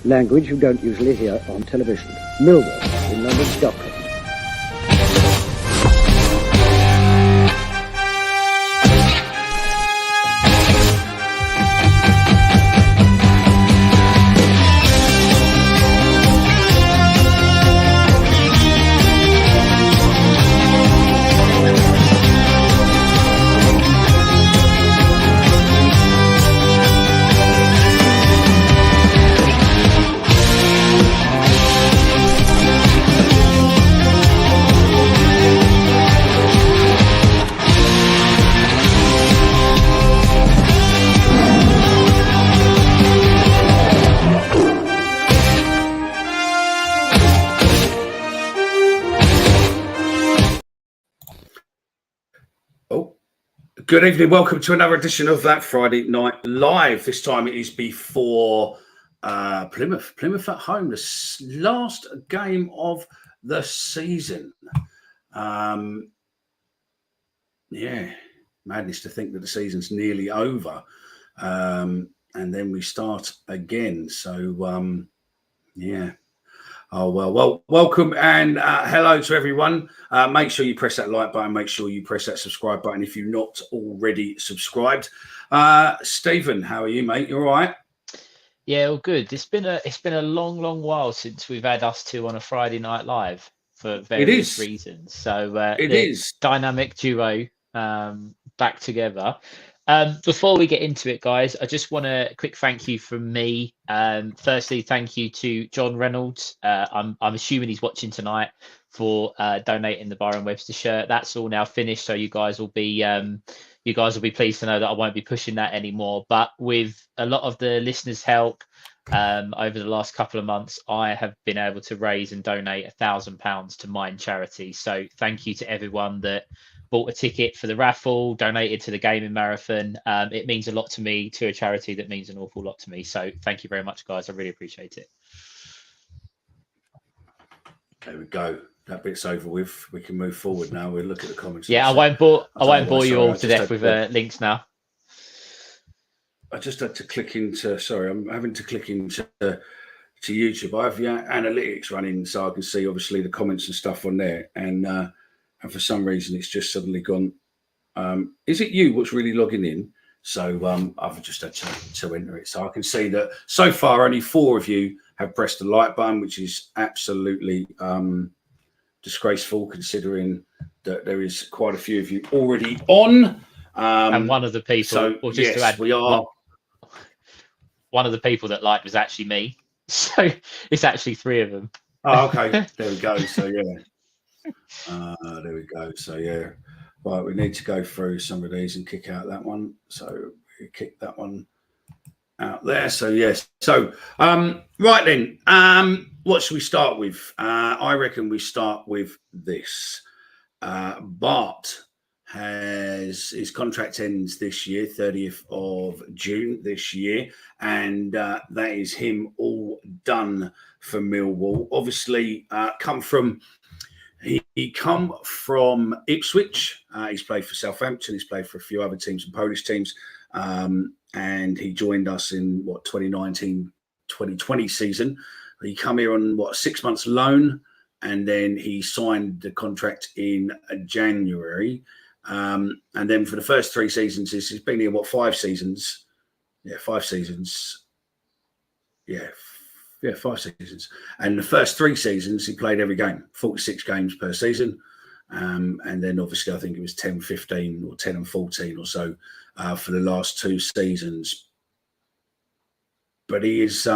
language you don't usually hear on television. Millwall in London, Scotland. Good evening. Welcome to another edition of That Friday Night Live. This time it is before Plymouth. Plymouth at home, the last game of the season. Madness to think that the season's nearly over. And then we start again. So, Oh, well, welcome and hello to everyone. Make sure you press that like button. Make sure you press that subscribe button if you're not already subscribed. Stephen, how are you, mate? You all right? Yeah, all good. It's been a long while since we've had us two on a Friday Night Live for various reasons. So it is dynamic duo back together. Before we get into it, guys, I just want a quick thank you from me. Firstly, thank you to John Reynolds. I'm assuming he's watching tonight for donating the Byron Webster shirt. That's all now finished, so you guys will be pleased to know that I won't be pushing that anymore. But with a lot of the listeners' help over the last couple of months, I have been able to raise and donate £1,000 to Mine Charity. So thank you to everyone that bought a ticket for the raffle, donated to the gaming marathon. It means a lot to me, to a charity that means an awful lot to me. So thank you very much, guys. I really appreciate it. There we go. That bit's over with. We can move forward now. We'll look at the comments. Yeah, I won't bore you all to death with links now. I just had to click into. Sorry, I'm having to click into YouTube. I have analytics running, so I can see obviously the comments and stuff on there. And for some reason, it's just suddenly gone. Is it you what's really logging in? So I've just had to enter it. So I can see that so far only 4 of you have pressed the like button, which is absolutely disgraceful considering that there is quite a few of you already on. And one of the people, so, yes, to add, we are. One of the people that liked was actually me. So it's actually 3 of them. Oh, okay. There we go. So, yeah. There we go. So yeah, right. We need to go through some of these and kick out that one. So we kick that one out there. So yes. So right then. What should we start with? I reckon we start with this. Bart his contract ends this year, 30th of June this year, and that is him all done for Millwall. Obviously, He come from Ipswich. He's played for Southampton. He's played for a few other teams and Polish teams. And he joined us in 2019-2020 season. He come here on a 6 months loan, and then he signed the contract in January. And then for the first 3 seasons, he's been here 5 seasons? Yeah, 5 seasons. Yeah, 5 seasons. And the first 3 seasons, he played every game, 46 games per season. And then obviously, I think it was 10, 15 or 10 and 14 or so for the last 2 seasons. But he has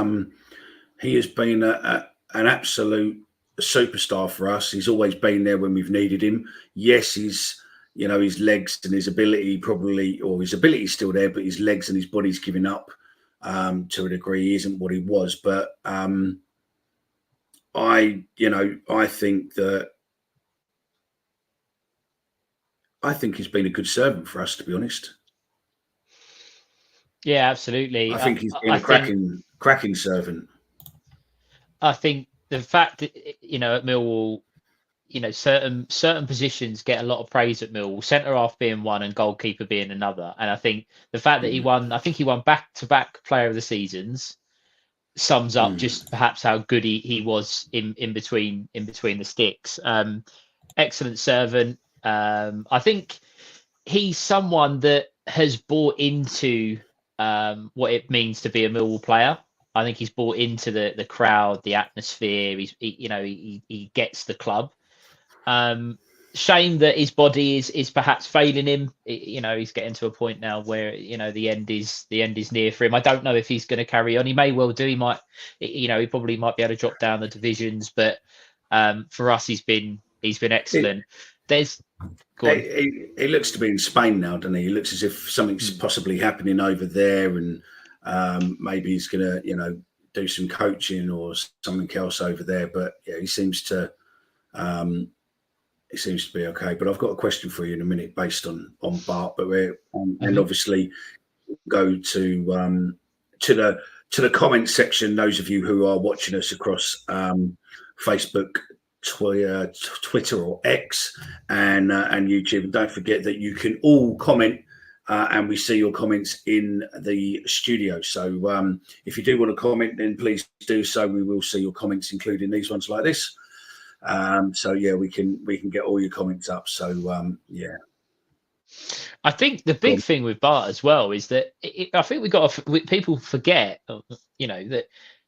been an absolute superstar for us. He's always been there when we've needed him. Yes, his legs and his ability his ability is still there, but his legs and his body's giving up. To a degree, he isn't what he was, but I think he's been a good servant for us, to be honest. Yeah, absolutely. I think he's been a cracking servant. I think the fact that at Millwall, certain positions get a lot of praise at Millwall. Centre half being one, and goalkeeper being another. And I think the fact that he won back-to-back Player of the Seasons, sums up just perhaps how good he was in between the sticks. Excellent servant. I think he's someone that has bought into what it means to be a Millwall player. I think he's bought into the crowd, the atmosphere. He gets the club. Shame that his body is perhaps failing him. He's getting to a point now where the end is near for him. I don't know if he's going to carry on. He may well do. He might, he probably might be able to drop down the divisions. But for us, he's been excellent. He looks to be in Spain now, doesn't he? He looks as if something's possibly happening over there, and maybe he's going to do some coaching or something else over there. But yeah, he seems to. It seems to be okay, but I've got a question for you in a minute based on Bart. But and obviously go to the comment section. Those of you who are watching us across Facebook, Twitter or X, and YouTube, and don't forget that you can all comment, and we see your comments in the studio. So if you do want to comment, then please do so. We will see your comments, including these ones like this. So yeah, we can get all your comments up. So yeah, I think the big thing with Bart as well is that I think people forget, that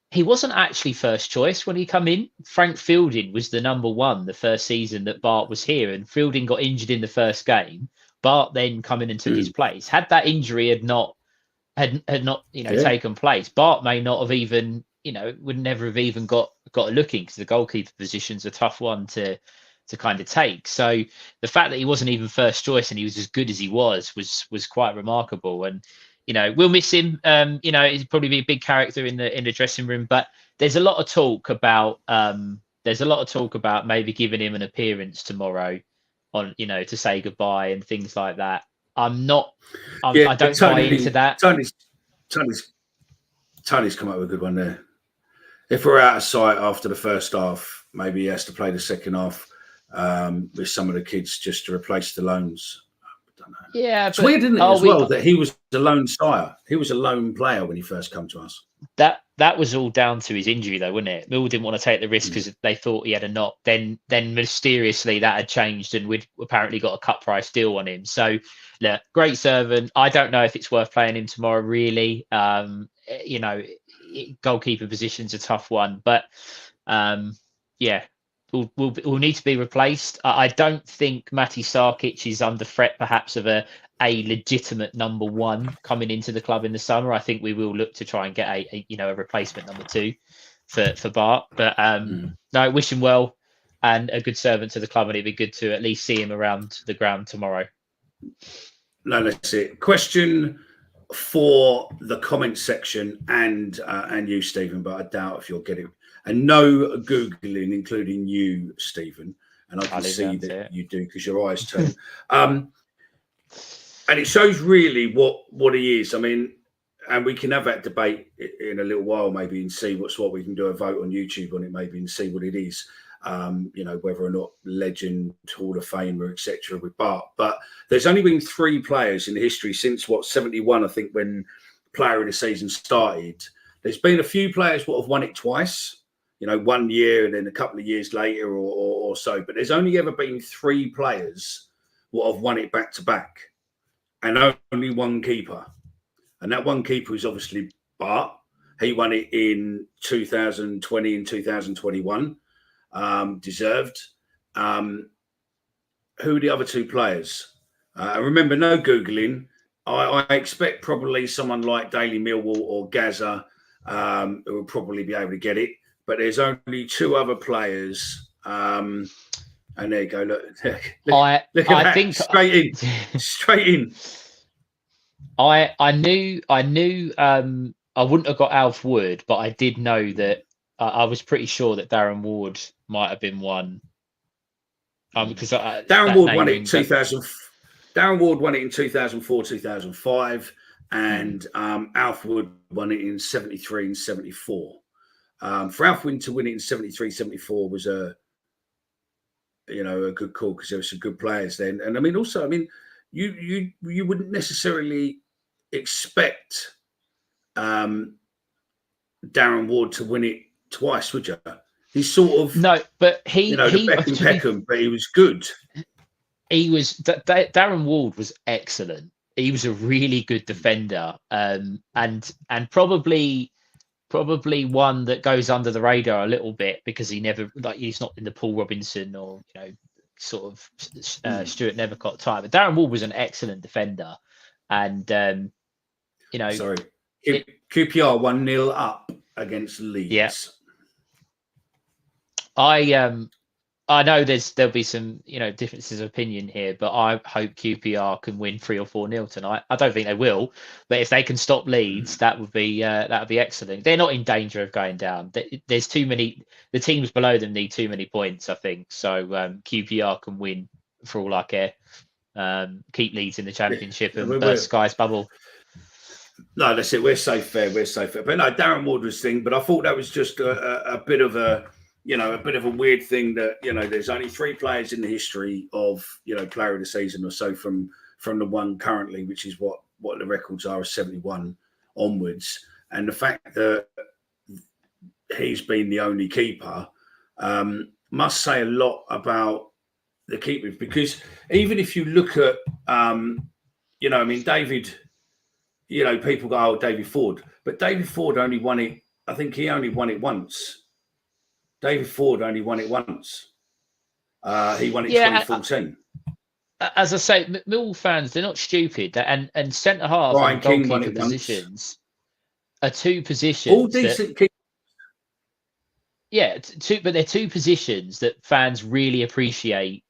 he wasn't actually first choice when he come in. Frank Fielding was the number one the first season that Bart was here, and Fielding got injured in the first game. Bart then come in and took his place. Had that injury had not taken place, Bart may not have even. Would never have even got a look in, because the goalkeeper position's a tough one to kind of take. So the fact that he wasn't even first choice and he was as good as he was quite remarkable. And we'll miss him. He'd probably be a big character in the dressing room. But there's a lot of talk about maybe giving him an appearance tomorrow on to say goodbye and things like that. I don't buy into that. Tony's come up with a good one there. If we're out of sight after the first half, maybe he has to play the second half with some of the kids just to replace the loans. I don't know. Yeah, it's weird, isn't it, that he was a lone sire. He was a lone player when he first came to us. That was all down to his injury, though, wasn't it? Millwall didn't want to take the risk because they thought he had a knock. Then mysteriously that had changed, and we'd apparently got a cut price deal on him. So, look, great servant. I don't know if it's worth playing him tomorrow, really. Goalkeeper position's a tough one, but yeah, will need to be replaced. I don't think Matty Sarkic is under threat, perhaps, of a legitimate number one coming into the club in the summer. I think we will look to try and get a replacement number two for Bart. But no, wish him well and a good servant to the club, and it'd be good to at least see him around the ground tomorrow. No, that's it. Question for the comment section and you, Stephen, but I doubt if you'll get it. And no Googling, including you, Stephen. And I can see that you do because your eyes turn. And it shows really what he is. I mean, and we can have that debate in a little while, maybe, and see what we can do a vote on YouTube on it, maybe, and see what it is. Whether or not legend, Hall of Famer, etc. with Bart. But there's only been 3 players in the history since 71, I think, when Player of the Season started. There's been a few players what have won it twice, 1 year and then a couple of years later or so. But there's only ever been 3 players what have won it back to back, and only one keeper. And that one keeper is obviously Bart. He won it in 2020 and 2021. Deserved. Who are the other 2 players? Remember, no Googling. I expect probably someone like Daily Millwall or Gaza who will probably be able to get it. But there's only 2 other players. And there you go. Look at that. Straight in. I knew. I wouldn't have got Alf Wood, but I did know that. I was pretty sure that Darren Ward might have been one. Because Darren Ward won it in 2000. Darren Ward won it in 2004, 2005, and Alf Wood won it in 73 and 74. For Alf Wood to win it in 73, 74 was a good call because there were some good players then. And I mean, also, you wouldn't necessarily expect Darren Ward to win it twice, would you? He's sort of No, but he the Beckham, but he was good. Darren Ward was excellent. He was a really good defender, and probably one that goes under the radar a little bit because he's not in the Paul Robinson or sort of Stuart Nethercott type. But Darren Ward was an excellent defender, and sorry, QPR 1-0 up against Leeds. Yeah. I know there'll be some differences of opinion here, but I hope QPR can win 3 or 4-0 tonight. I don't think they will, but if they can stop Leeds, that would be excellent. They're not in danger of going down. There's too many. The teams below them need too many points, I think. So QPR can win for all I care. Keep Leeds in the Championship and burst Sky's bubble. No, that's it. We're safe there. But no, Darren Ward was thing. But I thought that was just a bit of a weird thing that, there's only 3 players in the history of, player of the season or so from the one currently, which is what the records are of 71 onwards. And the fact that he's been the only keeper must say a lot about the keepers, because even if you look at, David, people go, oh, David Ford, but David Ford only won it. I think he only won it once. David Ford only won it once. He won it in 2014. As I say, Millwall fans, they're not stupid. And centre half and goalkeeper positions are 2 positions. All decent keepers. Yeah, but they're 2 positions that fans really appreciate.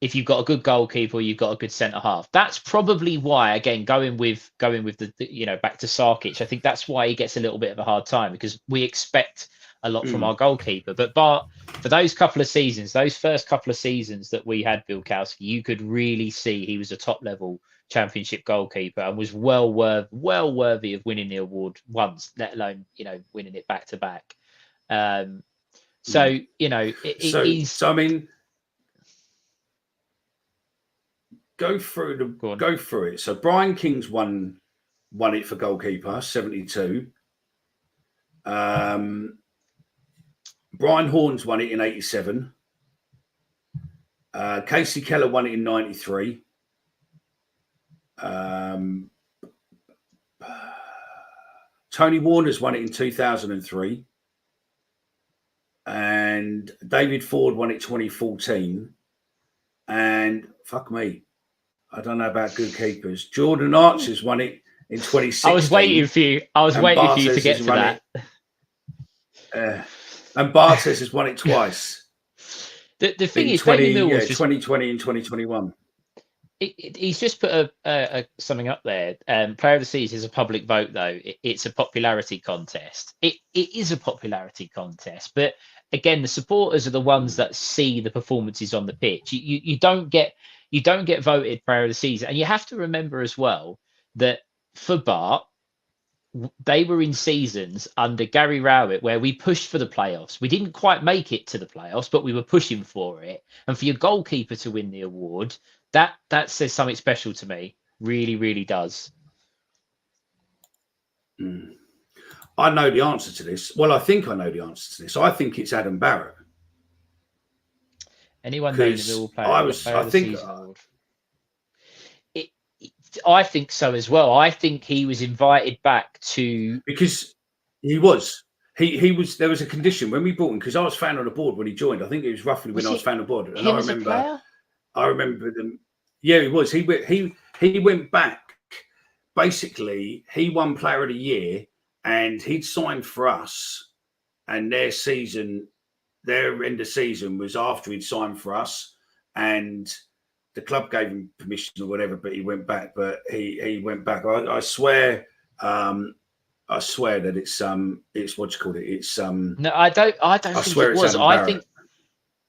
If you've got a good goalkeeper, you've got a good centre half. That's probably why, again, going with the back to Sarkic, I think that's why he gets a little bit of a hard time, because we expect a lot from our goalkeeper. But for those couple of seasons, those first couple of seasons that we had Bilkowski, you could really see he was a top level Championship goalkeeper and was well worthy of winning the award once, let alone winning it back to back. Go through it. So Brian King's won it for goalkeeper, 72. Brian Horne's won it in 87. Casey Keller won it in 93. Tony Warner's won it in 2003. And David Ford won it 2014. And fuck me, I don't know about good keepers. Jordan Archer's won it in 2016. I was waiting for you to get to that. And Bartes has won it twice. The thing is, David Mills 2020 and 2021. He's just put something up there. Player of the season is a public vote, though. It's a popularity contest. It is a popularity contest, but again, the supporters are the ones that see the performances on the pitch. You don't get voted player of the season, and you have to remember as well that for Bart, they were in seasons under Gary Rowett where we pushed for the playoffs. We didn't quite make it to the playoffs, but we were pushing for it. And for your goalkeeper to win the award, that says something special to me. Really, really does. I know the answer to this. Well, I think I know the answer to this. I think it's Adam Barrett. Anyone named the Millwall player of the season award? I think so as well. I think he was invited back because he was. He was. There was a condition when we brought him, because I was fan on the board when he joined. I think it was roughly when I was fan on the board, and I remember them. Yeah, he was. He went back. Basically, he won Player of the Year, and he'd signed for us. And their end of season was after he'd signed for us, and the club gave him permission or whatever, but he went back. But he went back. I swear that it's what you call it. It's no, I don't think it was.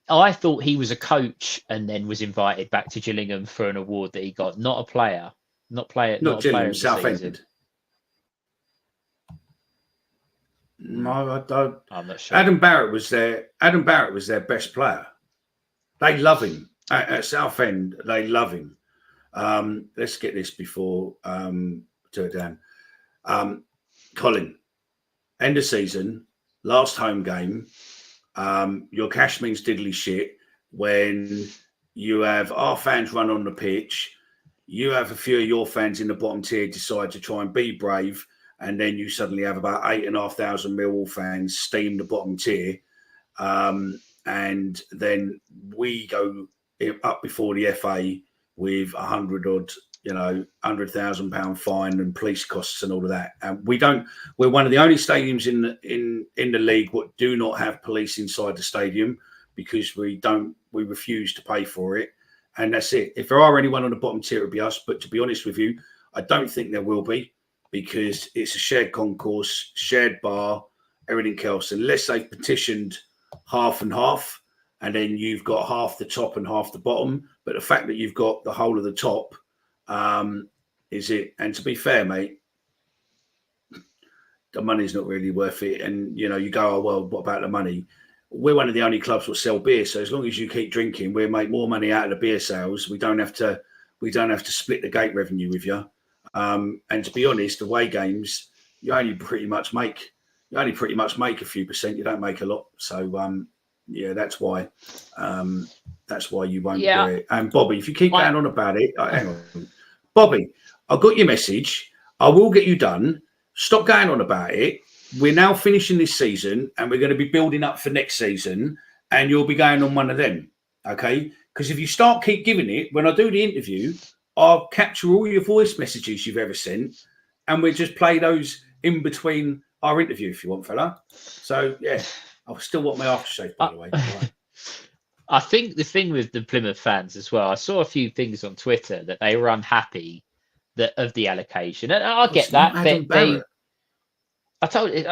I thought he was a coach and then was invited back to Gillingham for an award that he got, not a player, not Gillingham, Southend. No, I don't. I'm not sure. Adam Barrett was their best player. They love him at Southend. They love him. Let's get this before do it down. Colin. end of season, last home game, your cash means diddly shit when you have our fans run on the pitch, you have a few of your fans in the bottom tier decide to try and be brave, and then you suddenly have about 8,500 Millwall fans steam the bottom tier, and then we go up before the FA with 100,000 pound fine and police costs and all of that. And we're one of the only stadiums in the league what do not have police inside the stadium, because we refuse to pay for it. And that's it. If there are anyone on the bottom tier, it would be us. But to be honest with you, I don't think there will be, because it's a shared concourse, shared bar, everything else. Unless they've petitioned half and half, and then you've got half the top and half the bottom. But the fact that you've got the whole of the top is it. And to be fair, mate, the money's not really worth it. And, you go, oh, well, what about the money? We're one of the only clubs that sell beer. So as long as you keep drinking, we'll make more money out of the beer sales. We don't have to split the gate revenue with you. And to be honest, away games, you only pretty much make a few percent. You don't make a lot. So, yeah, that's why you won't do it. And Bobby, if you keep going on about it, hang on. Bobby, I got your message. I will get you done. Stop going on about it. We're now finishing this season, and we're going to be building up for next season, and you'll be going on one of them, okay? Because if you keep giving it, when I do the interview, I'll capture all your voice messages you've ever sent, and we'll just play those in between our interview if you want, fella. So, yeah, I still want my aftershave, by the way. Right. I think the thing with the Plymouth fans as well, I saw a few things on Twitter that they were unhappy of the allocation. And I get that. I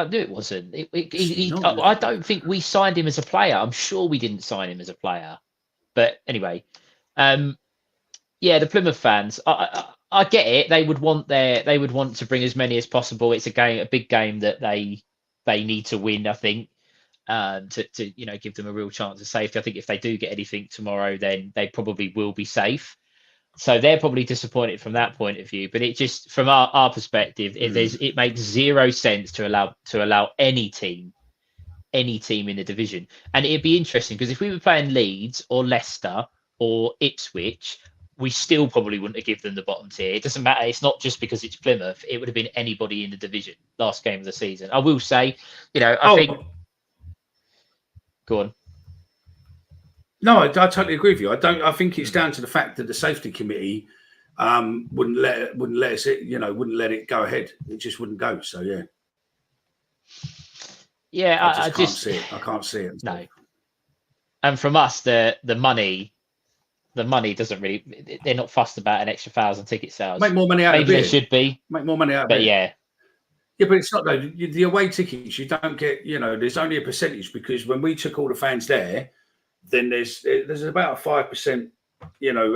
knew it wasn't. I don't think we signed him as a player. I'm sure we didn't sign him as a player. But anyway, the Plymouth fans, I get it. They would want to bring as many as possible. It's a big game that they need to win, I think, to give them a real chance of safety. I think if they do get anything tomorrow, then they probably will be safe. So they're probably disappointed from that point of view. But it just, from our perspective, it makes zero sense to allow any team in the division. And it'd be interesting because if we were playing Leeds or Leicester or Ipswich, we still probably wouldn't have given them the bottom tier. It doesn't matter. It's not just because it's Plymouth. It would have been anybody in the division last game of the season. I will say, I think. Go on. No, I totally agree with you. I think it's down to the fact that the safety committee wouldn't let it go ahead. It just wouldn't go. So yeah. Yeah, I can't see it. I can't see it. No. And from us, the money doesn't really. They're not fussed about an extra 1,000 ticket sales. Make more money out of it. Maybe they should be. Make more money out of it. But yeah. Yeah, but it's not though. The away tickets, you don't get. There's only a percentage, because when we took all the fans there, then there's about a 5%,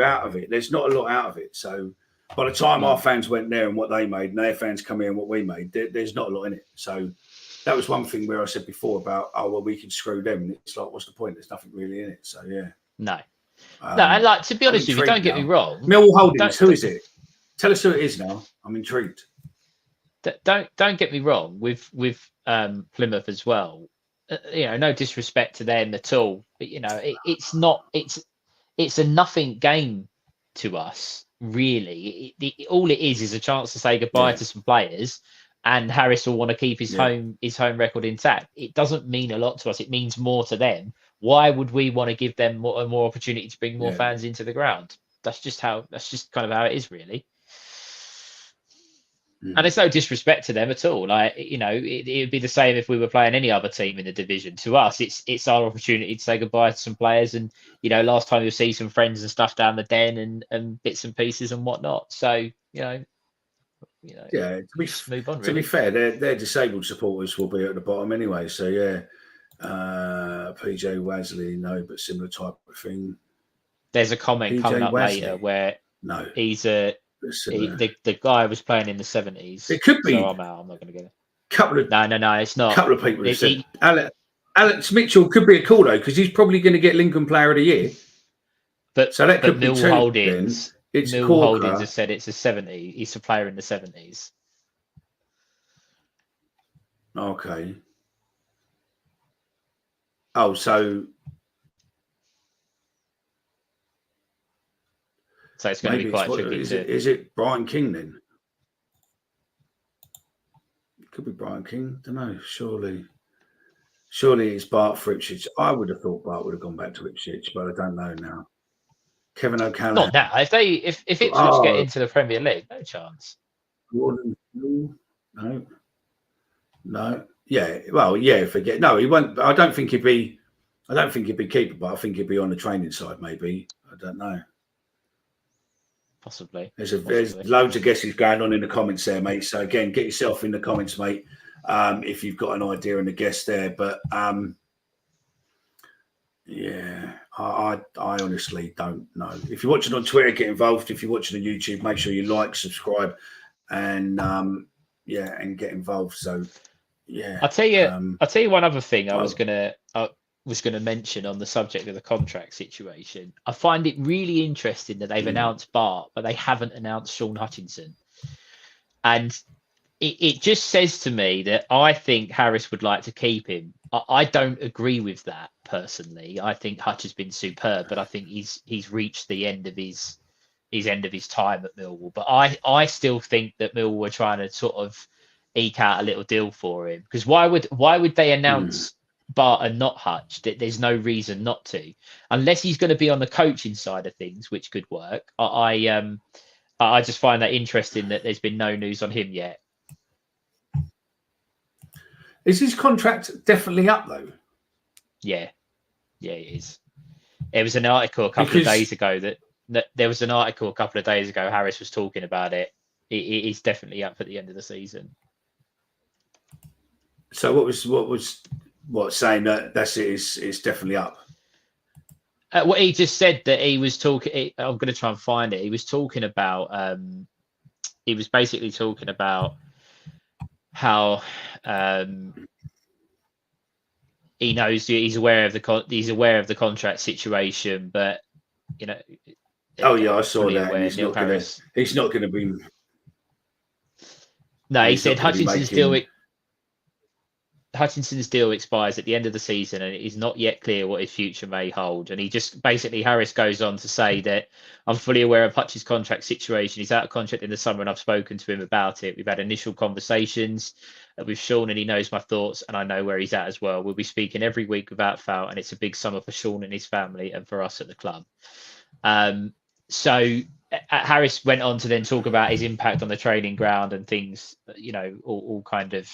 out of it. There's not a lot out of it. So by the time our fans went there and what they made, and their fans come here and what we made, there's not a lot in it. So that was one thing where I said before about, we can screw them. And it's like, what's the point? There's nothing really in it. So yeah. No, and to be honest with you, don't get me wrong. Millwall Holdings, who is it? Tell us who it is now. I'm intrigued. Don't get me wrong with Plymouth as well. No disrespect to them at all, but it's a nothing game to us, really. All it is a chance to say goodbye to some players, and Harris will want to keep his home record intact. It doesn't mean a lot to us. It means more to them. Why would we want to give them more opportunity to bring more fans into the ground? That's just kind of how it is, really. And it's no disrespect to them at all. It would be the same if we were playing any other team in the division. To us, it's our opportunity to say goodbye to some players. And, last time you'll see some friends and stuff down the den and bits and pieces and whatnot. So, to move on. To be fair, their disabled supporters will be at the bottom anyway. So yeah, PJ Wasley, no, but similar type of thing. There's a comment coming up later where he's the guy was playing in the 70s. It could be. So I'm out. I'm not going to get it. No, it's not. A couple of people have said Alex Mitchell could be a call though, because he's probably going to get Lincoln Player of the Year. So that could be Millwall Holdings. Millwall Holdings has said it's a 70. He's a player in the 70s. Okay. Oh, so it's going to be maybe it's quite what tricky is to. it? Is it Brian King then? It could be Brian King. Don't know. Surely it's Bart for Ipswich. I would have thought Bart would have gone back to Ipswich, but I don't know now. Kevin O'Callaghan. Not now. If Ipswich get Oh, into the Premier League, no chance. Gordon. No. No. Yeah. Well, yeah. Forget. No, he won't. I don't think he'd be keeper, but I think he'd be on the training side. Maybe. I don't know. Possibly. There's loads of guesses going on in the comments there, mate. So again, get yourself in the comments, mate, if you've got an idea and a guess there. But yeah, I honestly don't know. If you're watching on Twitter, get involved. If you're watching on YouTube, make sure you like, subscribe, and and get involved. So yeah, I'll tell you one other thing I was gonna mention on the subject of the contract situation. I find it really interesting that they've announced Bart, but they haven't announced Sean Hutchinson. And it just says to me that I think Harris would like to keep him. I don't agree with that personally. I think Hutch has been superb, but I think he's reached the end of his time at Millwall. But I still think that Millwall were trying to sort of eke out a little deal for him, because why would they announce Bart and not Hutch? There's no reason not to, unless he's going to be on the coaching side of things, which could work. I just find that interesting that there's been no news on him yet. Is his contract definitely up though? Yeah, it is. There was an article a couple of days ago Harris was talking about it. It is definitely up at the end of the season. So what was saying that's it? It's definitely up. What he just said that he was talking. I'm going to try and find it. He was talking about. He was basically talking about how he knows he's aware of the contract situation, but you know. Oh yeah, I saw that. He's not going to be. No, he said Hutchinson's deal expires at the end of the season, and it is not yet clear what his future may hold. And he just basically, Harris goes on to say that I'm fully aware of Hutch's contract situation. He's out of contract in the summer, and I've spoken to him about it. We've had initial conversations with Sean, and he knows my thoughts, and I know where he's at as well. We'll be speaking every week without fail, and it's a big summer for Sean and his family, and for us at the club. So Harris went on to then talk about his impact on the training ground and things, you know, all kind of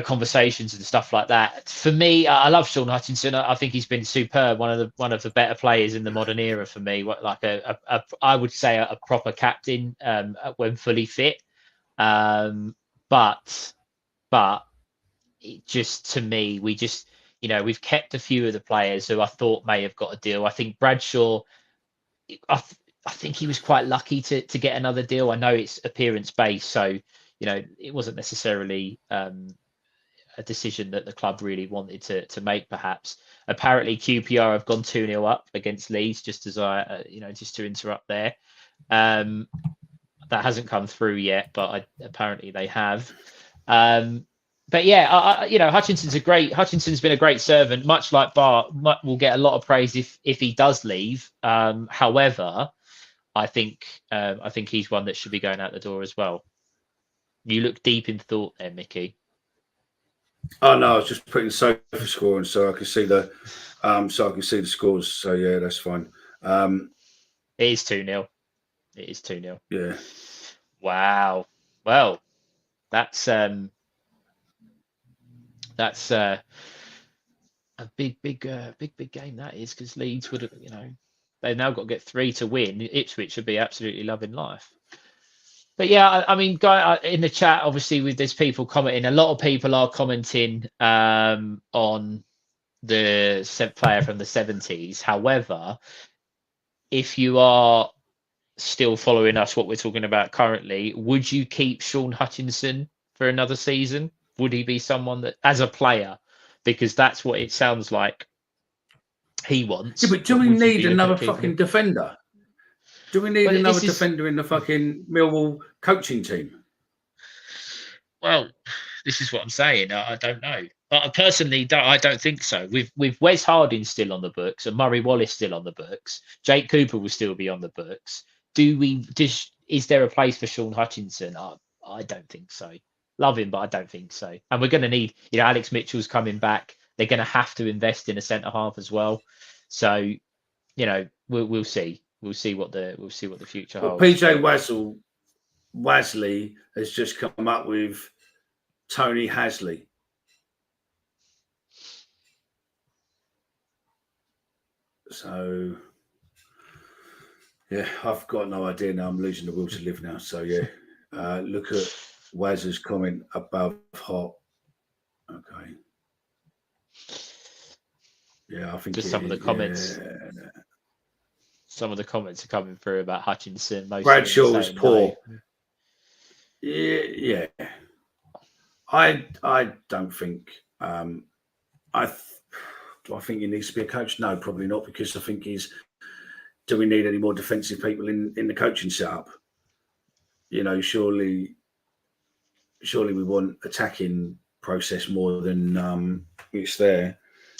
conversations and stuff like that. For me, I love Sean Hutchinson. I think he's been superb. One of the better players in the modern era for me. I would say a proper captain when fully fit. But it just, to me, we've kept a few of the players who I thought may have got a deal. I think Bradshaw, I think he was quite lucky to get another deal. I know it's appearance based, so it wasn't necessarily a decision that the club really wanted to make. Perhaps. Apparently, QPR have gone 2-0 up against Leeds. Just as just to interrupt there, that hasn't come through yet, but apparently they have. But yeah, Hutchinson's been a great servant. Much like Bart, will get a lot of praise if he does leave. However, I think he's one that should be going out the door as well. You look deep in thought there, Mickey. Oh no, I was just putting Sofa scoring so I can see the scores. So yeah, that's fine. It is 2-0. It is 2-0. Yeah. Wow. Well, that's a big game that is, because Leeds would have, they've now got to get 3 to win. Ipswich should be absolutely loving life. But yeah, I mean, guy in the chat, obviously, there's people commenting. A lot of people are commenting on the player from the 70s. However, if you are still following us, what we're talking about currently, would you keep Sean Hutchinson for another season? Would he be someone that, as a player, because that's what it sounds like he wants? Yeah, but do we need another fucking defender? Do we need another defender in the fucking Millwall coaching team? Well, this is what I'm saying. I don't know. I personally don't. I don't think so. With Wes Harding still on the books and Murray Wallace still on the books, Jake Cooper will still be on the books. Is there a place for Sean Hutchinson? I don't think so. Love him, but I don't think so. And we're going to need, Alex Mitchell's coming back. They're going to have to invest in a centre half as well. So, we'll see. We'll see what the future Well, holds. PJ Wasley has just come up with Tony Hasley. So, yeah, I've got no idea now. I'm losing the will to live now. So, yeah, look at Waz's comment above hot. Okay. Yeah, I think just some of the comments. Yeah. Some of the comments are coming through about Hutchinson. Bradshaw was poor. No. Yeah. I don't think. Do I think he needs to be a coach? No, probably not, because I think do we need any more defensive people in the coaching setup? Surely we want attacking process more than it's there.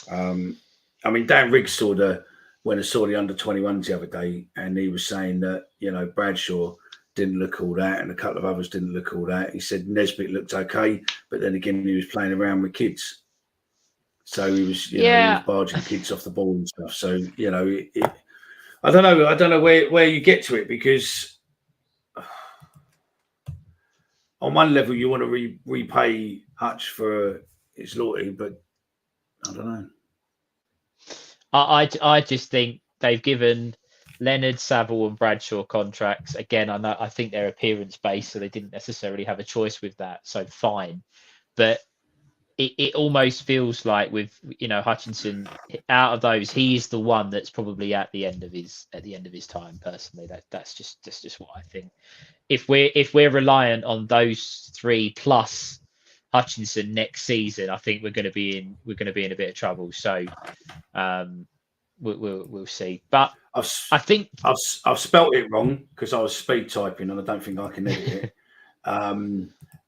Dan Riggs when I saw the under-21s the other day, and he was saying that, Bradshaw didn't look all that, and a couple of others didn't look all that. He said Nesbitt looked okay, but then again, he was playing around with kids. So he was, he was barging kids off the ball and stuff. So, I don't know. I don't know where you get to it, because on one level you want to repay Hutch for his loyalty, but I don't know. I just think they've given Leonard, Saville, and Bradshaw contracts. Again, I think they're appearance based, so they didn't necessarily have a choice with that. So fine, but it almost feels like with Hutchinson, out of those, he is the one that's probably at the end of his time. Personally, that's just what I think. If we're reliant on those three plus Hutchinson next season, I think we're going to be in a bit of trouble. So we'll see. But I think I've spelt it wrong because I was speed typing, and I don't think I can edit it.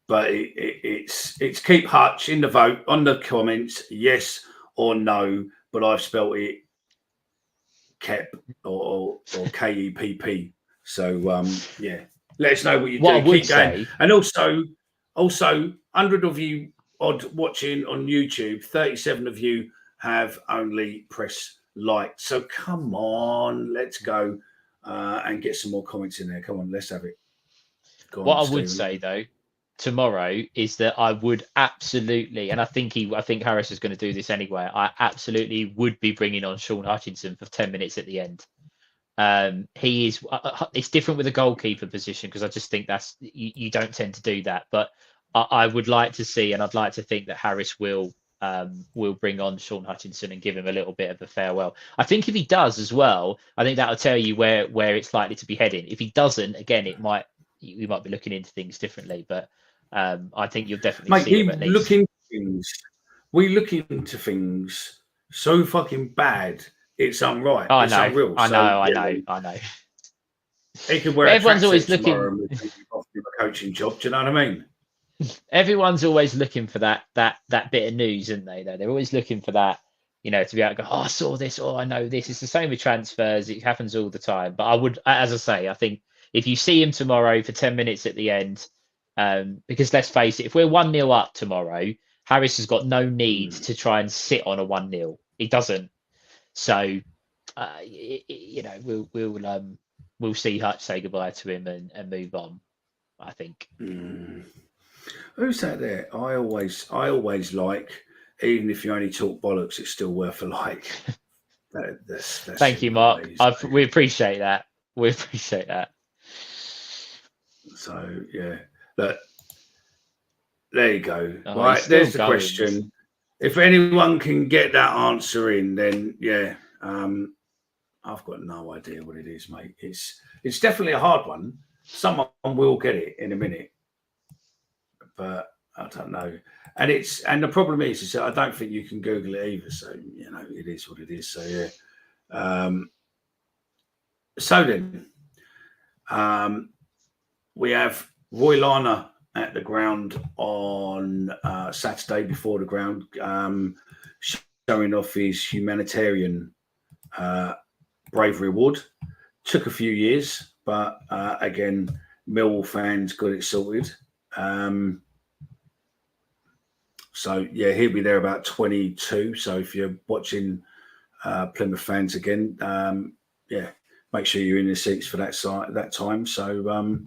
But it's keep Hutch in the vote on the comments, yes or no. But I've spelt it Kep or Kepp. So yeah, let us know what you do. I would keep going. And also 100 of you odd watching on YouTube, 37 of you have only pressed like. So come on, let's go and get some more comments in there. Come on, let's have it. What I would say though, tomorrow, is that I would absolutely, and I think Harris is going to do this anyway, I absolutely would be bringing on Sean Hutchinson for 10 minutes at the end. He is. It's different with the goalkeeper position, because I just think that's you don't tend to do that. But I would like to see, and I'd like to think that Harris will bring on Sean Hutchinson and give him a little bit of a farewell. I think if he does as well, I think that'll tell you where it's likely to be heading. If he doesn't, again, we might be looking into things differently. But I think you'll definitely see him at least. We look into things so fucking bad. It's unright. Oh, it's unreal. I know. He could wear everyone's always looking off a coaching job. Do you know what I mean? Everyone's always looking for that bit of news, isn't they? They're always looking for that, to be able to go, oh, I saw this, oh, I know this. It's the same with transfers. It happens all the time. But I would, as I say, I think if you see him tomorrow for 10 minutes at the end, because let's face it, if we're 1-0 up tomorrow, Harris has got no need to try and sit on a 1-0. He doesn't. So, we'll see Hutch say goodbye to him and move on, I think. Who's that there? I always like, even if you only talk bollocks, it's still worth a like. That's Thank you, Mark. We appreciate that. We appreciate that. So, yeah. Look, there you go. Right, there's the question. If anyone can get that answer in, then, yeah, I've got no idea what it is, mate. It's definitely a hard one. Someone will get it in a minute. But I don't know. And the problem is that I don't think you can Google it either. So, it is what it is. So, yeah. So then, we have Roy Lana at the ground on Saturday before the ground, showing off his humanitarian bravery award. Took a few years, but again, Millwall fans got it sorted. So yeah, he'll be there about 22. So if you're watching Plymouth fans again, yeah, make sure you're in the seats for that time. So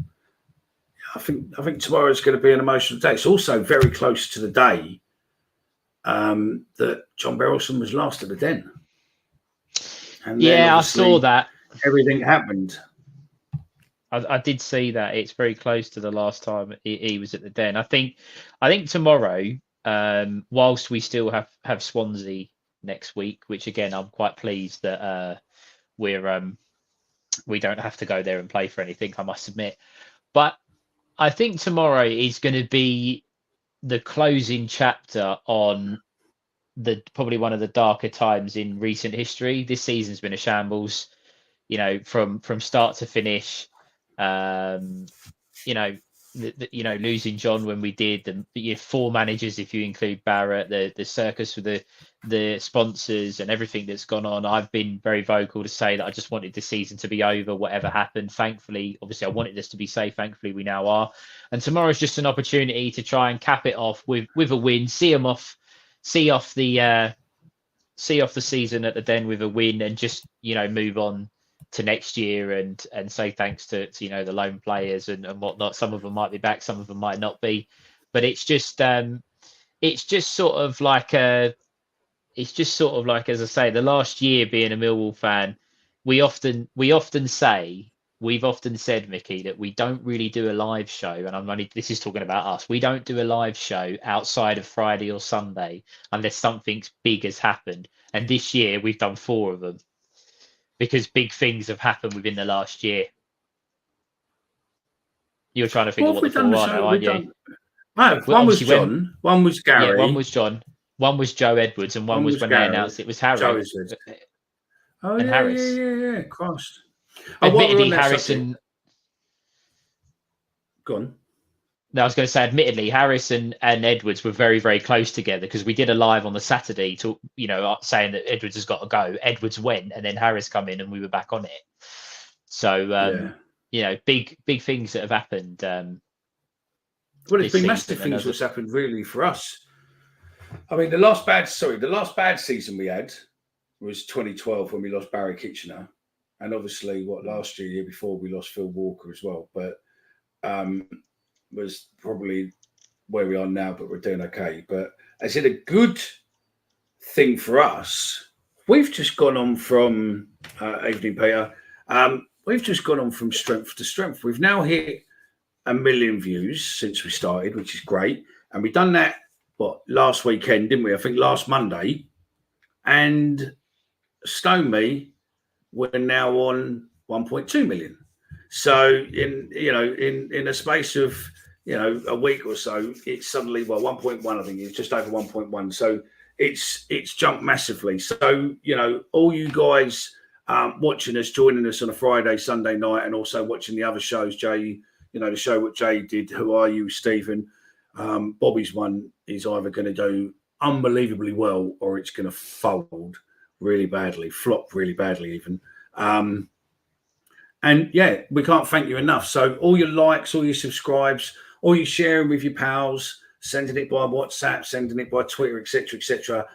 I think tomorrow is going to be an emotional day. It's also very close to the day that John Berylson was last at the Den. And yeah, I saw that. Everything happened. I did see that. It's very close to the last time he was at the Den. I think tomorrow, whilst we still have Swansea next week, which again I'm quite pleased that we don't have to go there and play for anything, I must admit. But I think tomorrow is going to be the closing chapter on probably one of the darker times in recent history. This season's been a shambles, from start to finish. Losing John when we did, the 4 managers if you include Barrett, the circus with the sponsors and everything that's gone on. I've been very vocal to say that I just wanted the season to be over, whatever happened. Thankfully, obviously I wanted this to be safe. Thankfully we now are, and tomorrow's just an opportunity to try and cap it off with a win, see off the season at the Den with a win, and just move on to next year and say thanks to the loan players and whatnot. Some of them might be back, some of them might not be, but it's just sort of like, as I say, the last year being a Millwall fan, we've often said, Mickey, that we don't really do a live show, and this is talking about us. We don't do a live show outside of Friday or Sunday unless something big has happened. And this year we've done 4 of them, because big things have happened within the last year. You're trying to figure what the 4 are now, aren't you? No, one was John, one was Gary. Yeah, one was John, one was Joe Edwards, and one was when they announced it was Harry. Oh, and yeah, Harris. Yeah, Christ. Admittedly, Harrison. Go on. No, I was going to say, admittedly, Harris and Edwards were very, very close together, because we did a live on the Saturday to, saying that Edwards has got to go. Edwards went, and then Harris come in, and we were back on it. So, big things that have happened. Well, it's been massive things that's happened really for us. I mean, the last bad season we had was 2012 when we lost Barry Kitchener, and obviously last year before we lost Phil Walker as well. But was probably where we are now, but we're doing okay. But is it a good thing for us? We've just gone on from evening, Peter. We've just gone on from strength to strength. We've now hit 1 million views since we started, which is great. And we've done that last weekend, didn't we? I think last Monday. And Stone Me, we're now on 1.2 million. So in a space of a week or so, it's suddenly 1.1. I think it's just over 1.1. So it's jumped massively. So all you guys watching us, joining us on a Friday, Sunday night, and also watching the other shows, Jay. The show what Jay did. Who Are You, Stephen? Bobby's one is either going to do unbelievably well, or it's going to fold really badly, flop really badly even. And yeah, we can't thank you enough. So all your likes, all your subscribes, all your sharing with your pals, sending it by WhatsApp, sending it by Twitter, etc., etc.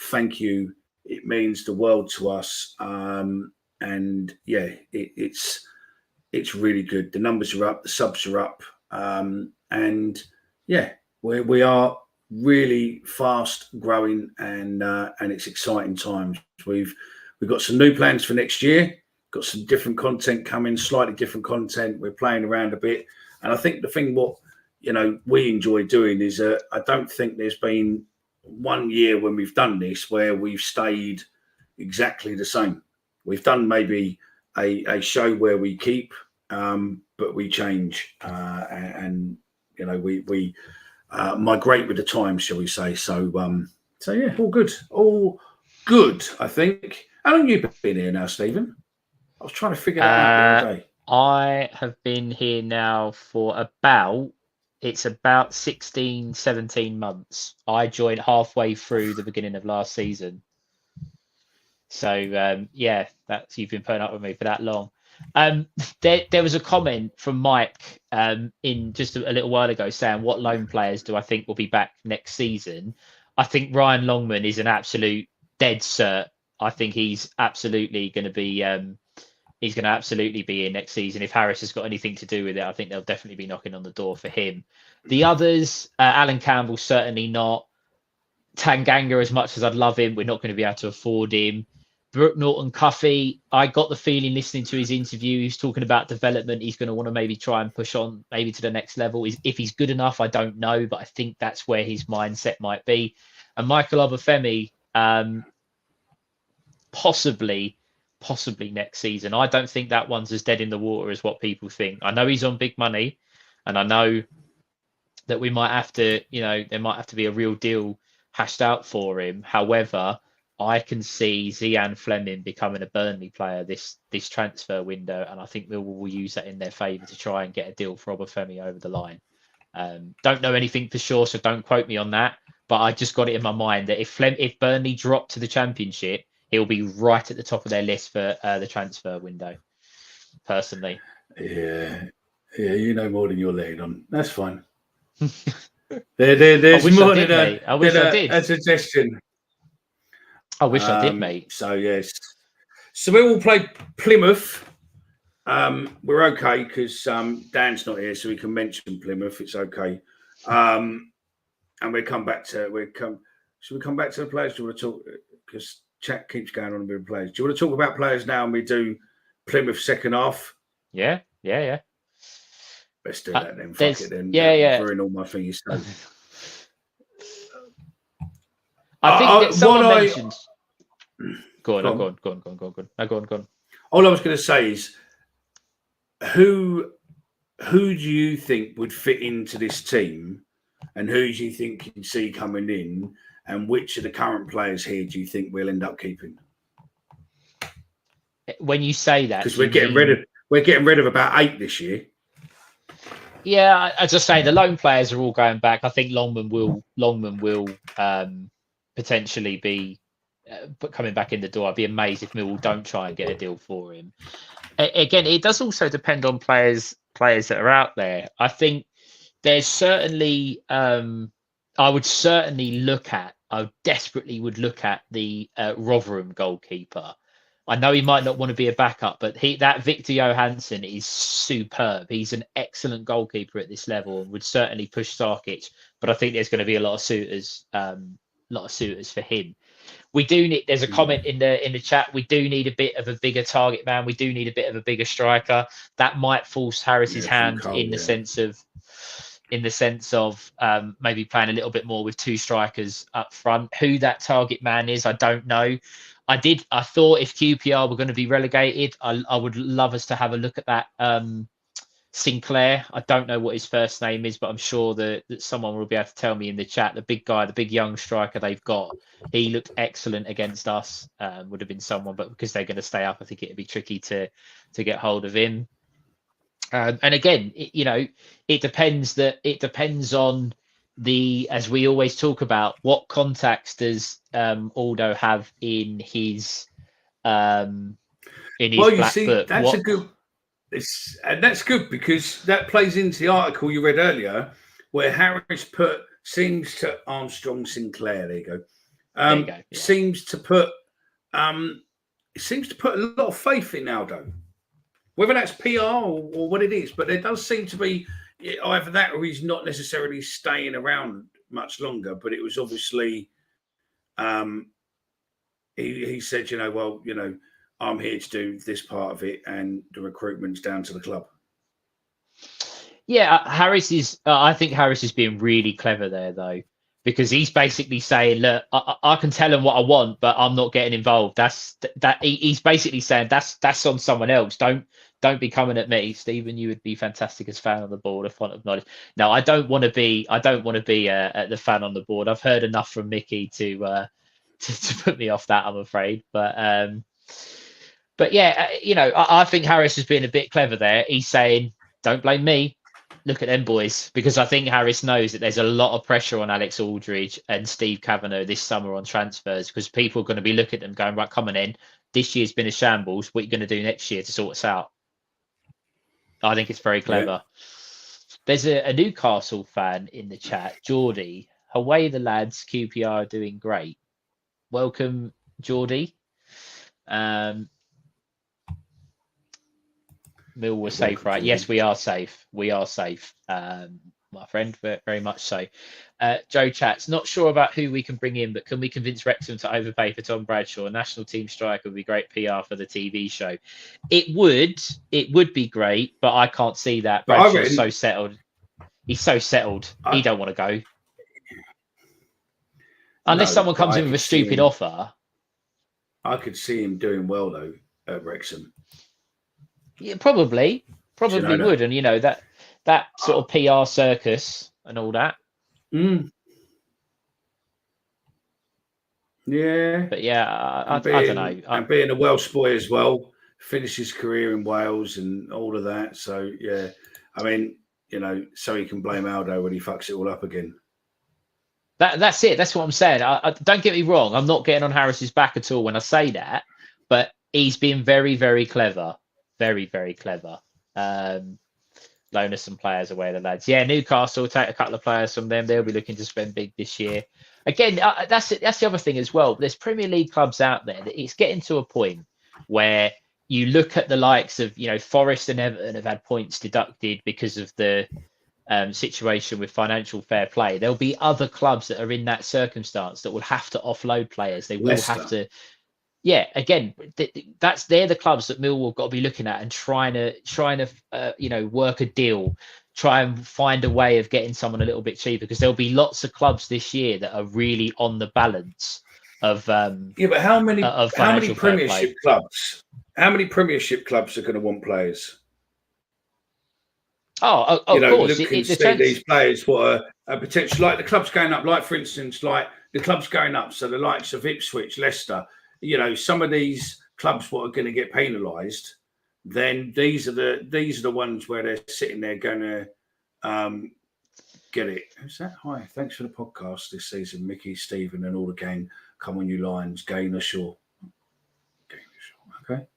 Thank you. It means the world to us. And yeah, it's really good. The numbers are up, the subs are up, and yeah, we are really fast growing, and it's exciting times. We've got some new plans for next year. Got some different content coming, slightly different content. We're playing around a bit, and I think the thing we enjoy doing is I don't think there's been one year when we've done this where we've stayed exactly the same. We've done maybe a show where we keep, but we change, and we migrate with the times, shall we say? So yeah, all good. I think. How long have you been here now, Stephen? I was trying to figure that out the other day. I have been here now for about it's about 16, 17 months. I joined halfway through the beginning of last season. So yeah, that's you've been putting up with me for that long. There was a comment from Mike in just a little while ago saying, what loan players do I think will be back next season? I think Ryan Longman is an absolute dead cert. I think he's absolutely going to be he's going to absolutely be in next season. If Harris has got anything to do with it, I think they'll definitely be knocking on the door for him. The others, Alan Campbell, certainly not. Tanganga, as much as I'd love him, we're not going to be able to afford him. Brooke Norton Cuffy, I got the feeling listening to his interview, he's talking about development. He's going to want to maybe try and push on maybe to the next level. If he's good enough, I don't know, but I think that's where his mindset might be. And Michael Obafemi, possibly next season. I don't think that one's as dead in the water as what people think. I know he's on big money, and I know that we might have to, there might have to be a real deal hashed out for him. However, I can see Zian Fleming becoming a Burnley player this transfer window, and I think Millwall will use that in their favour to try and get a deal for Obafemi over the line. Don't know anything for sure, so don't quote me on that. But I just got it in my mind that if Burnley drop to the Championship, he'll be right at the top of their list for the transfer window. Personally, yeah, you know more than you're letting on. That's fine. There's more than a suggestion. I wish I did, mate. So yes, so we will play Plymouth. We're okay because Dan's not here, so we can mention Plymouth. It's okay. And we come back to Should we come back to the players? Do you want to talk? Because chat keeps going on with players. Do you want to talk about players now, and we do Plymouth second half? Yeah. Let's do that then. Fuck it then. Yeah. Ruin all my thingies. I think that someone mentioned. Go on. All I was going to say is, who do you think would fit into this team, and who do you think you can see coming in, and which of the current players here do you think we'll end up keeping? When you say that, because we're getting rid of about 8 this year. Yeah, I just say the loan players are all going back. I think Longman will potentially be coming back in the door. I'd be amazed if Millwall don't try and get a deal for him. Again, it does also depend on players that are out there. I think there's certainly I desperately would look at the Rotherham goalkeeper. I know he might not want to be a backup, but that Victor Johansson is superb. He's an excellent goalkeeper at this level and would certainly push Sarkic. But I think there's going to be a lot of suitors for him. We do need. There's a comment in the chat. We do need a bit of a bigger target man. We do need a bit of a bigger striker. That might force Harris's hand in the sense of maybe playing a little bit more with 2 strikers up front. Who that target man is, I don't know. I thought if QPR were going to be relegated, I would love us to have a look at that Sinclair. I don't know what his first name is, but I'm sure that someone will be able to tell me in the chat. The big guy, the big young striker they've got, he looked excellent against us. Would have been someone, but because they're going to stay up, I think it'd be tricky to get hold of him. And again, it depends on as we always talk about, what contacts does Aldo have in his black book? That's good because that plays into the article you read earlier, where Harris seems to Armstrong Sinclair. There you go. Yeah. Seems to put a lot of faith in Aldo, whether that's PR or what it is. But there does seem to be either that or he's not necessarily staying around much longer. But it was obviously he said, I'm here to do this part of it, and the recruitment's down to the club. Yeah, Harris is. I think Harris is being really clever there, though, because he's basically saying, "Look, I can tell him what I want, but I'm not getting involved." He's basically saying that's on someone else. Don't be coming at me, Stephen. You would be fantastic as fan on the board, a font of knowledge. No, I don't want to be the fan on the board. I've heard enough from Mickey to put me off that, I'm afraid. But yeah, I think Harris has been a bit clever there. He's saying, "Don't blame me. look at them boys, because I think Harris knows that there's a lot of pressure on Alex Aldridge and Steve Kavanagh this summer on transfers, because people are going to be looking at them going, right, come on in. This year's been a shambles. What are you going to do next year to sort us out? I think it's very clever. Yeah. There's a Newcastle fan in the chat, Geordie. Away the lads, QPR are doing great. Welcome, Geordie. Mill was safe, right? Jordan. Yes, we are safe. We are safe, my friend, very much so. Joe chats, not sure about who we can bring in, but can we convince Wrexham to overpay for Tom Bradshaw? National team striker would be great PR for the TV show. It would be great, but I can't see that. Bradshaw's so settled. He's so settled. He don't want to go. Unless someone comes in with a stupid offer. I could see him doing well, though, at Wrexham. Yeah, probably would, and that sort of PR circus and all that. Yeah, but yeah, I don't know. And being a Welsh boy as well, finished his career in Wales and all of that. So yeah, I mean, so he can blame Aldo when he fucks it all up again. That's it. That's what I'm saying. I don't get me wrong. I'm not getting on Harris's back at all when I say that, but he's been very, very clever. Very, very clever. Loan us some players away, the lads. Yeah, Newcastle, take a couple of players from them. They'll be looking to spend big this year. Again, that's the other thing as well. There's Premier League clubs out there that it's getting to a point where you look at the likes of, Forest and Everton have had points deducted because of the situation with financial fair play. There'll be other clubs that are in that circumstance that will have to offload players. They will have to. Yeah, again, they're the clubs that Millwall got to be looking at and trying to work a deal, try and find a way of getting someone a little bit cheaper, because there'll be lots of clubs this year that are really on the balance of but how many Premiership clubs? How many Premiership clubs are going to want players? Of course, look and see these players what are potential, like the clubs going up, like for instance, like the clubs going up, so the likes of Ipswich, Leicester. Some of these clubs what are going to get penalised, then these are the ones where they're sitting there going to get it. Who's that? Hi, thanks for the podcast this season, Mickey, Stephen, and all the gang. Come on, you Lions, Gaynor Shaw. Okay,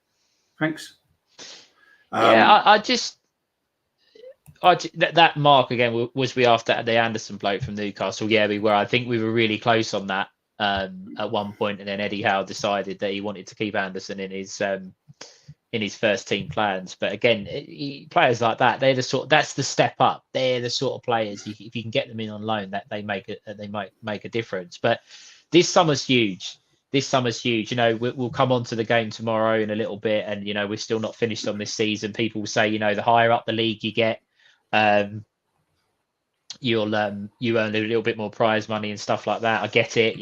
thanks. That mark again was we after the Anderson bloke from Newcastle. Yeah, we were. I think we were really close on that. At one point, and then Eddie Howe decided that he wanted to keep Anderson in his first team plans. But again, players like that, that's the step up. They're the sort of players if you can get them in on loan, that they might make a difference. But this summer's huge. We'll come on to the game tomorrow in a little bit, and we're still not finished on this season. People will say, the higher up the league you get, you earn a little bit more prize money and stuff like that. I get it.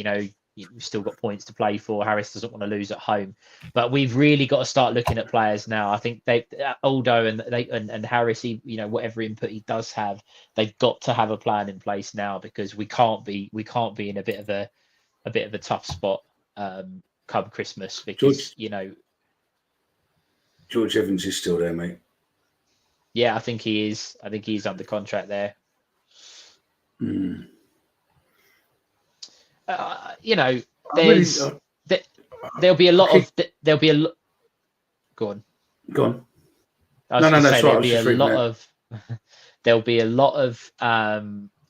You've still got points to play for. Harris doesn't want to lose at home, but we've really got to start looking at players now. I think Aldo and Harris, whatever input he does have, they've got to have a plan in place now, because we can't be in a bit of a tough spot come Christmas, because George Evans is still there, mate. Yeah, I think he is. I think he's under contract there. There'll be a lot of go on.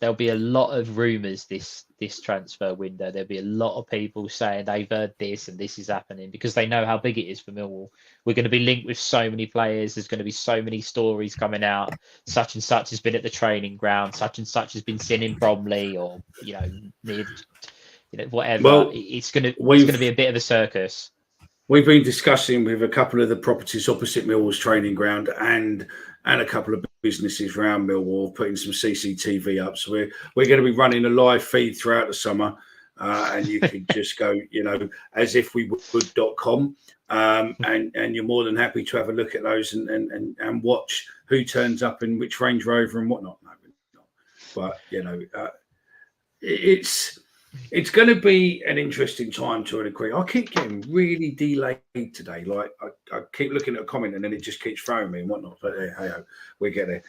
There'll be a lot of rumors this transfer window. There'll be a lot of people saying they've heard this and this is happening, because they know how big it is for Millwall. We're going to be linked with so many players. There's going to be so many stories coming out. Such and such has been at the training ground. Such and such has been seen in Bromley, or whatever. Well, it's going to be a bit of a circus. We've been discussing with a couple of the properties opposite Millwall's training ground and a couple of businesses around Millwall, putting some CCTV up. So we're going to be running a live feed throughout the summer, and you can just go, as if we would.com, and you're more than happy to have a look at those and watch who turns up in which Range Rover and whatnot. No, but it's going to be an interesting time to a degree. I keep getting really delayed today. Like I keep looking at a comment and then it just keeps throwing me and whatnot. But hey, we get there.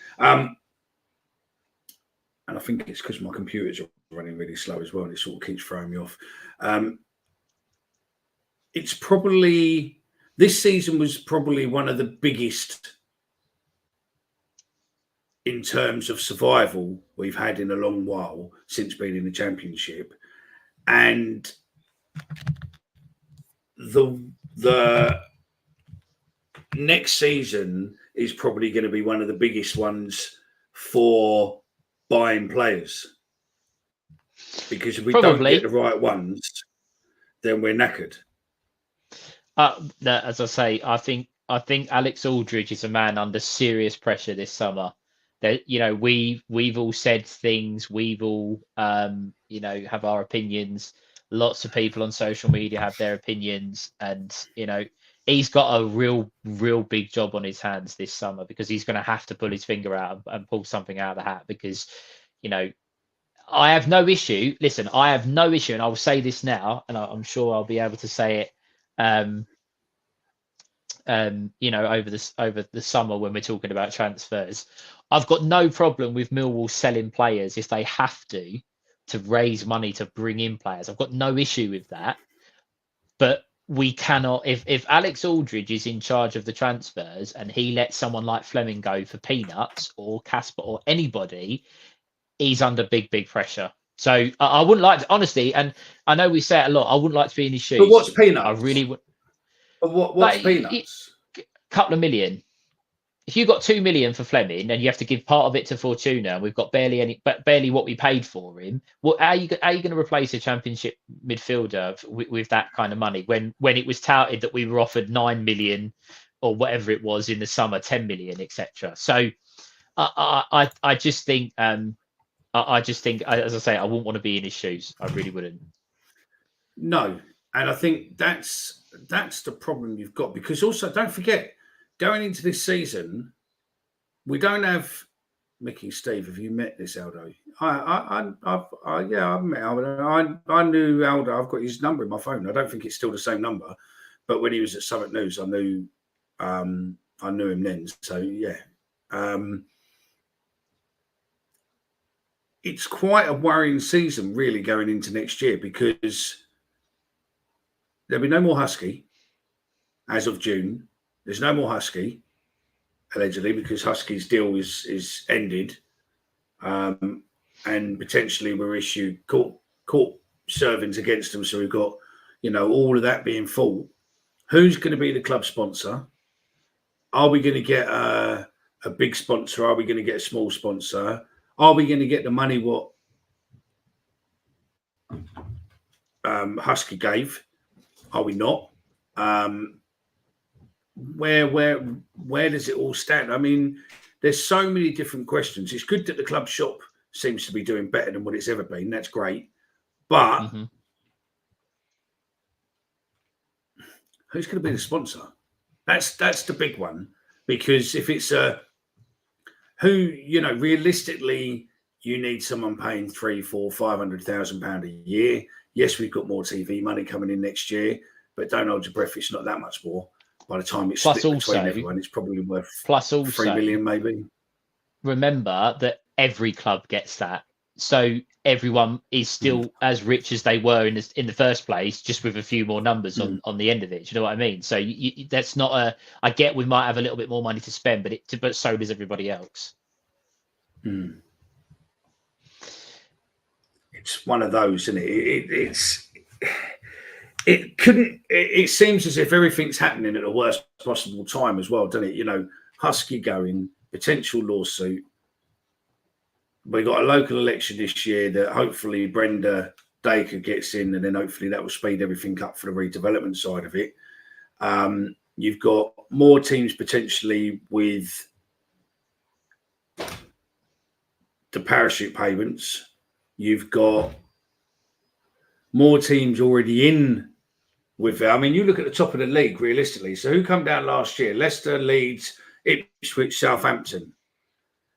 and I think it's because my computers are running really slow as well, and it sort of keeps throwing me off. It's probably, this season was probably one of the biggest in terms of survival we've had in a long while since being in the Championship. And the next season is probably going to be one of the biggest ones for buying players, because if we don't get the right ones, then we're knackered. As I say, I think Alex Aldridge is a man under serious pressure this summer. That, you know, we've all said things, we've all you know, have our opinions. Lots of people on social media have their opinions, and you know, he's got a real big job on his hands this summer, because he's going to have to pull his finger out and pull something out of the hat. Because, you know, I have no issue. Listen, I have no issue, and I will say this now, and I'm sure I'll be able to say it you know, over the summer when we're talking about transfers. I've got no problem with Millwall selling players if they have to raise money to bring in players. I've got no issue with that. But we cannot, if Alex Aldridge is in charge of the transfers and he lets someone like Fleming go for peanuts, or Casper, or anybody, he's under big pressure. So I wouldn't like to, honestly, and I know we say it a lot, I wouldn't like to be in his shoes. But what's peanuts? I really would. But what's peanuts? A couple of million. If you got 2 million for Fleming and you have to give part of it to Fortuna, and we've got barely what we paid for him, how are you going to replace a Championship midfielder with that kind of money when it was touted that we were offered 9 million or whatever it was in the summer, 10 million, etc. So I just think I just think, as I say, I wouldn't want to be in his shoes. I really wouldn't. No, and I think that's the problem you've got, because also don't forget, going into this season, we don't have Mickey. Steve, have you met this Aldo? I've met Aldo. I knew Aldo. I've got his number in my phone. I don't think it's still the same number, but when he was at Summit News, I knew him then. So yeah, it's quite a worrying season really going into next year, because there'll be no more Husky as of June. There's no more Husky, allegedly, because Husky's deal is ended, and potentially we're issued court servings against them. So we've got, you know, all of that being full. Who's going to be the club sponsor? Are we going to get a big sponsor? Are we going to get a small sponsor? Are we going to get the money what Husky gave? Are we not? Where does it all stand? I mean, there's so many different questions. It's good that the club shop seems to be doing better than what it's ever been. That's great. But who's going to be the sponsor? That's the big one. Because if it's who, you know, realistically, you need someone paying £300,000-500,000 a year. Yes, we've got more TV money coming in next year, but don't hold your breath. It's not that much more. By the time it's split between everyone, it's probably worth $3 million, maybe. Remember that every club gets that, so everyone is still as rich as they were in the first place, just with a few more numbers on the end of it. Do you know what I mean? So that's not a. I get we might have a little bit more money to spend, but so does everybody else. It's one of those, isn't it? It seems as if everything's happening at the worst possible time as well, doesn't it? You know, Husky going, potential lawsuit. We got a local election this year that hopefully Brenda Dacre gets in, and then hopefully that will speed everything up for the redevelopment side of it. You've got more teams potentially with the parachute payments. You've got more teams already in with it. I mean, you look at the top of the league realistically. So who come down last year? Leicester, Leeds, Ipswich, Southampton.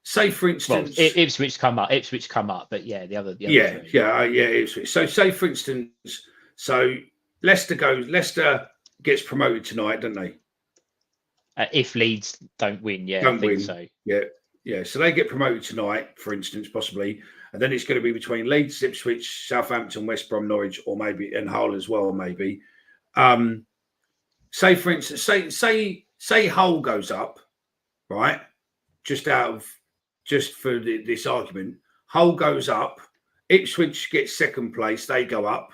Say for instance, well, Ipswich come up, but yeah, the other Ipswich. So say for instance, so Leicester gets promoted tonight, don't they? If Leeds don't win, So. Yeah. So they get promoted tonight, for instance, possibly. and then it's going to be between Leeds, Ipswich, Southampton, West Brom, Norwich, or maybe and Hull as well. Maybe. Say for instance, say Hull goes up, right? Just for this argument, Hull goes up, Ipswich gets second place, they go up,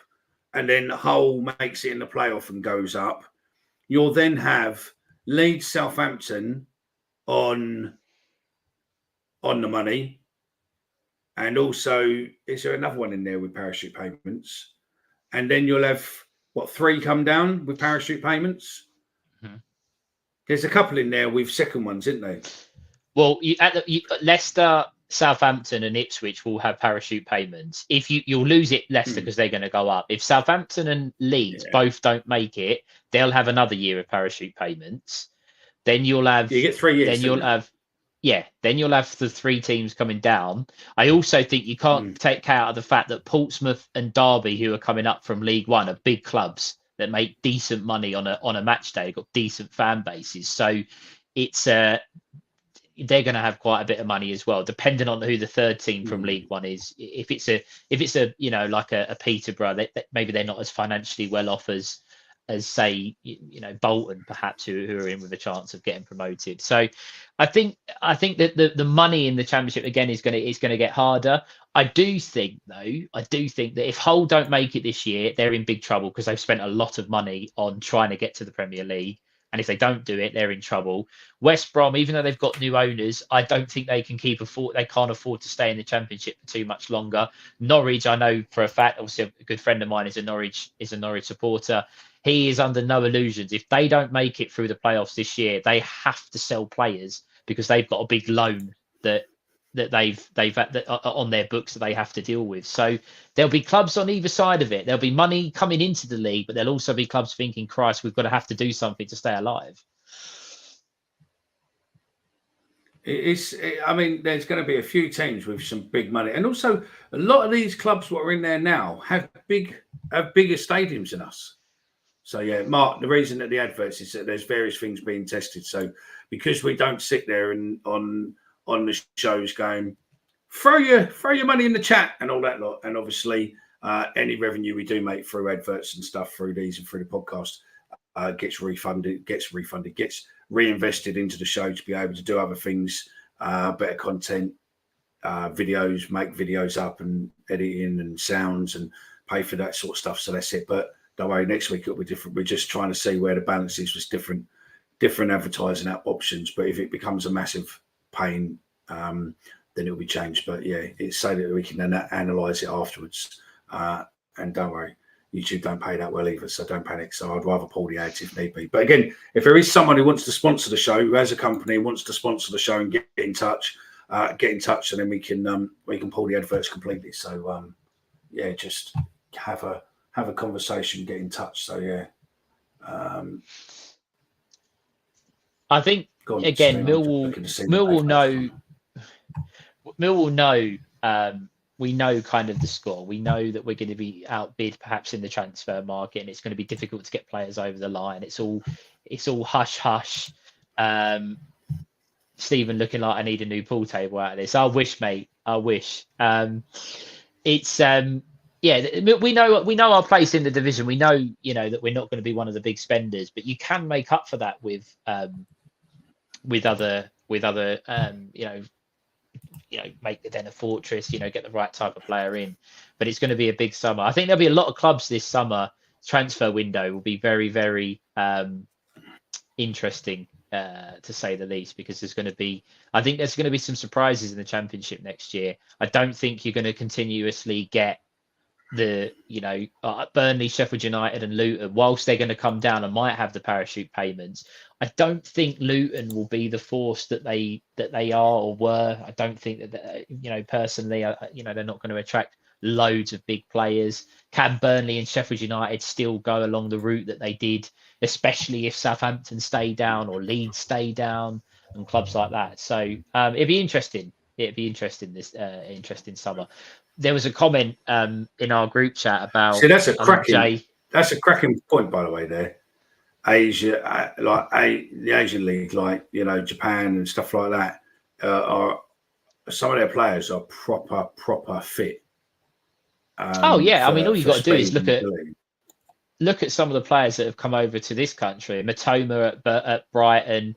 and then Hull makes it in the playoff and goes up. You'll then have Leeds, Southampton on the money, and also is there another one in there with parachute payments? And then you'll have 3 come down with parachute payments. Mm-hmm. There's a couple in there with second ones, isn't there? Well, Leicester, Southampton, and Ipswich will have parachute payments. If you'll lose it, Leicester, because they're going to go up. If Southampton and Leeds both don't make it, they'll have another year of parachute payments. Then you'll have you get 3 years. Then you'll have the 3 teams coming down. I also think you can't take out of the fact that Portsmouth and Derby, who are coming up from League One, are big clubs that make decent money on a match day. They've got decent fan bases, so it's they're going to have quite a bit of money as well, depending on who the third team from League One is. If it's a like a Peterborough, maybe they're not as financially well off as say Bolton perhaps, who are in with a chance of getting promoted. So I think that the money in the Championship again is going to get harder. I do think that if Hull don't make it this year, they're in big trouble because they've spent a lot of money on trying to get to the Premier League. And if they don't do it, they're in trouble. West Brom, even though they've got new owners, I don't think they can't afford to stay in the Championship for too much longer. Norwich, I know for a fact, obviously a good friend of mine is a Norwich supporter. He is under no illusions. If they don't make it through the playoffs this year, they have to sell players because they've got a big loan that they've on their books that they have to deal with. So there'll be clubs on either side of it. There'll be money coming into the league, but there'll also be clubs thinking, Christ, we've got to have to do something to stay alive. There's going to be a few teams with some big money, and also a lot of these clubs what are in there now have bigger stadiums than us. So yeah, Mark, the reason that the adverts is that there's various things being tested. So because we don't sit there and on the shows going, throw your money in the chat and all that lot, and obviously any revenue we do make through adverts and stuff through these and through the podcast gets reinvested into the show to be able to do other things, better content, videos, make videos up and editing and sounds and pay for that sort of stuff. So that's it. But don't worry, next week it'll be different. We're just trying to see where the balance is with different advertising options. But if it becomes a massive pain, then it'll be changed. But yeah, it's so that we can then analyze it afterwards. And don't worry, YouTube don't pay that well either, so don't panic. So I'd rather pull the ads if need be. But again, if there is someone who wants to sponsor the show, who has a company wants to sponsor the show and get in touch, and then we can pull the adverts completely. So yeah, just have a conversation, get in touch. So yeah. I think again, Millwall know. We know kind of the score. We know that we're going to be outbid perhaps in the transfer market, and it's going to be difficult to get players over the line. It's all hush hush. Stephen looking like I need a new pool table out of this. I wish, mate. I wish. We know our place in the division. We know, that we're not going to be one of the big spenders, but you can make up for that with other make the Den a fortress, get the right type of player in. But it's going to be a big summer. I think there'll be a lot of clubs this summer. Transfer window will be very, very interesting, to say the least, because I think there's going to be some surprises in the Championship next year. I don't think you're going to continuously get the Burnley, Sheffield United and Luton, whilst they're going to come down and might have the parachute payments. I don't think Luton will be the force that they are or were. I don't think that personally, they're not going to attract loads of big players. Can Burnley and Sheffield United still go along the route that they did, especially if Southampton stay down or Leeds stay down and clubs like that? So it'd be interesting. This interesting summer. There was a comment in our group chat about. See, that's a cracking point, by the way. There, Asia, the Asian League, Japan and stuff like that, are some of their players are proper fit. Oh yeah, I mean, all you got to do is speed and ability. look at some of the players that have come over to this country. Matoma at Brighton.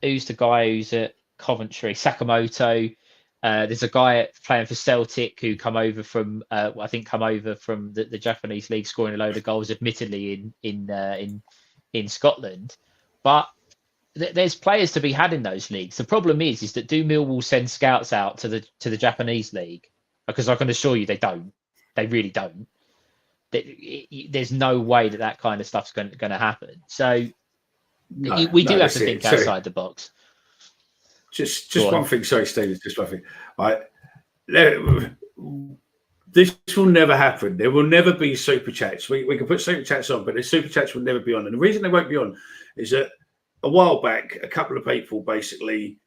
Who's the guy who's at Coventry? Sakamoto. There's a guy playing for Celtic who come over from the Japanese league, scoring a load of goals, admittedly in Scotland. But there's players to be had in those leagues. The problem is that do Millwall send scouts out to the Japanese league? Because I can assure you they don't. They really don't. There's no way that kind of stuff's going to happen. So we do have to think outside the box. Just one thing. Sorry, Steve. Just one thing. This will never happen. There will never be super chats. We can put super chats on, but the super chats will never be on. And the reason they won't be on is that a while back, a couple of people basically,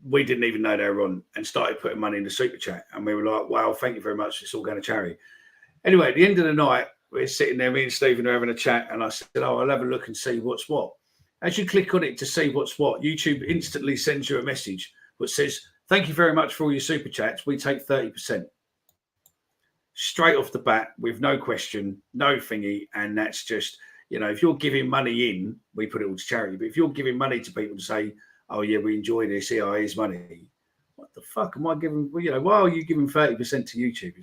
we didn't even know they were on and started putting money in the super chat. And we were like, wow, thank you very much. It's all going to charity. Anyway, at the end of the night, we're sitting there, me and Stephen are having a chat. And I said, I'll have a look and see what's what. As you click on it to see what's what, YouTube instantly sends you a message which says, thank you very much for all your super chats. We take 30%. Straight off the bat, with no question, no thingy. And that's just, if you're giving money in, we put it all to charity. But if you're giving money to people to say, oh, yeah, we enjoy this, here's money. What the fuck am I giving? Why are you giving 30% to YouTube?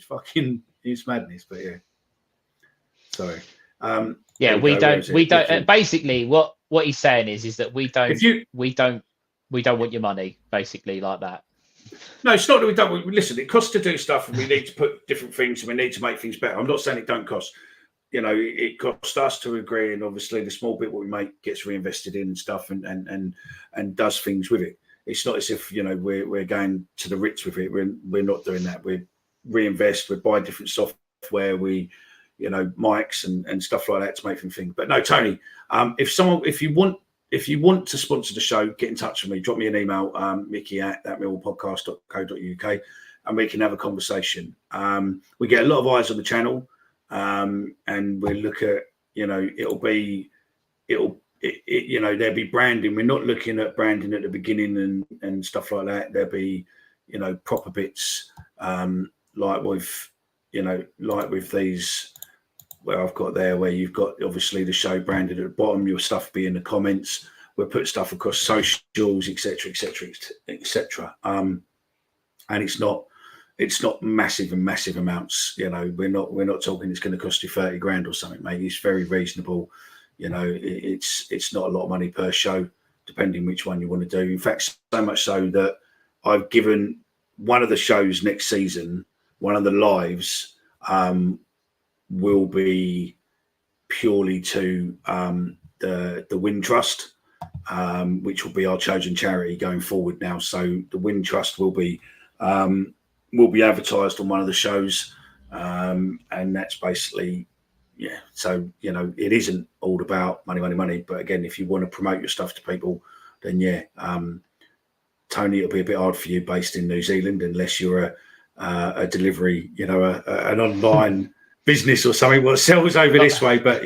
It's madness, but yeah. Sorry. Yeah, we don't. Basically, what he's saying is that we don't want your money, basically, like that. No, it's not that we don't. Listen, it costs to do stuff, and we need to put different things, and we need to make things better. I'm not saying it don't cost. It costs us to agree, and obviously the small bit what we make gets reinvested in and stuff, and does things with it. It's not as if we're going to the Ritz with it. We're not doing that. We reinvest. We buy different software. We mics and stuff like that to make things. But no, Tony, if you want to sponsor the show, get in touch with me. Drop me an email, mickey@thatmillwallpodcast.co.uk, and we can have a conversation. We get a lot of eyes on the channel, and we look at there'll be branding. We're not looking at branding at the beginning and stuff like that. There'll be proper bits like with these where I've got there, where you've got obviously the show branded at the bottom, your stuff be in the comments. We'll put stuff across socials, etc. And it's not massive amounts. We're not talking it's going to cost you 30 grand or something, mate. It's very reasonable. It's not a lot of money per show, depending which one you want to do. In fact, so much so that I've given one of the shows next season, one of the lives, will be purely to the Win Trust, which will be our chosen charity going forward now. So the Win Trust will be advertised on one of the shows, and that's basically So it isn't all about money. But again, if you want to promote your stuff to people, then Tony, it'll be a bit hard for you based in New Zealand unless you're a delivery, an online business or something. Well, it sells over this way, but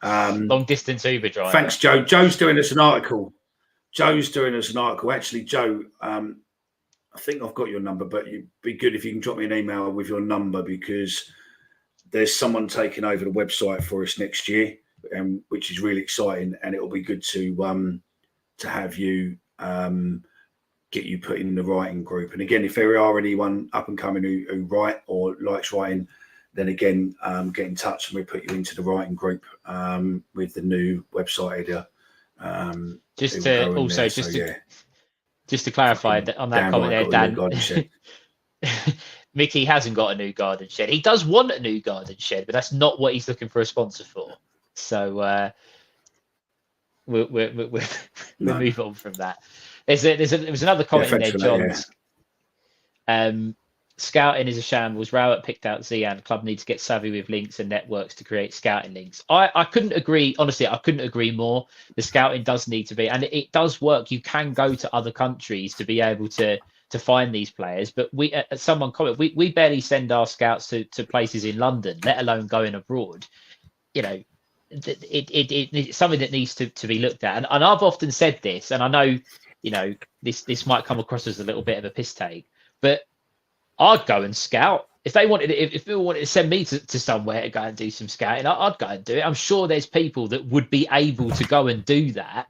long distance Uber driver. Thanks, Joe. Joe's doing us an article. Actually, Joe, I think I've got your number, but it'd be good if you can drop me an email with your number, because there's someone taking over the website for us next year, which is really exciting, and it'll be good to have you get you put in the writing group. And again, if there are anyone up and coming who write or likes writing, then again, get in touch and we put you into the writing group with the new website idea. Just to clarify on that comment there, Dan, Mickey hasn't got a new garden shed. He does want a new garden shed, but that's not what he's looking for a sponsor for. So we'll move on from that. There was another comment in there, John. Scouting is a shambles. Rowett picked out Zian. Club needs to get savvy with links and networks to create scouting links. I couldn't agree. Honestly, I couldn't agree more. The scouting does need to be, and it does work. You can go to other countries to be able to find these players. But someone commented, we barely send our scouts to places in London, let alone going abroad. It's something that needs to be looked at. And I've often said this, and I know you know, this might come across as a little bit of a piss take, but I'd go and scout. If they wanted, if people wanted to send me to somewhere to go and do some scouting, I'd go and do it. I'm sure there's people that would be able to go and do that.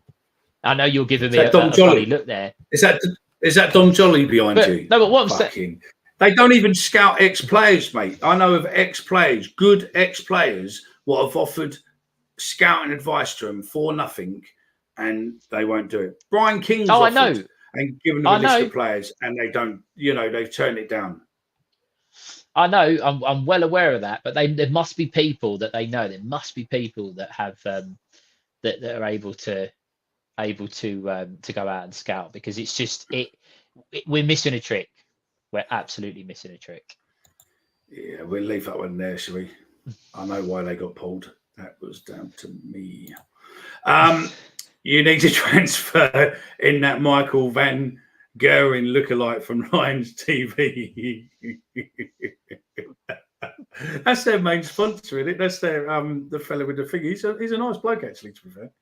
I know you're giving me a funny look there. Is that Dom Jolly behind you? No, but what I'm saying, they don't even scout ex-players, mate. I know of ex-players, good ex-players, what have offered scouting advice to them for nothing, and they won't do it. Brian King's offered I know, and given them a list of players, and they don't. You know, they've turned it down. I know, I'm well aware of that, but there must be people that they know. There must be people that have that are able to go out and scout, because it's just we're missing a trick. We're absolutely missing a trick. Yeah, we'll leave that one there, shall we? I know why they got pulled. That was down to me. You need to transfer in that Michael Van Geuren lookalike from Lions TV. That's their main sponsor, isn't it? That's their the fella with the figure. He's a nice bloke, actually, to be fair.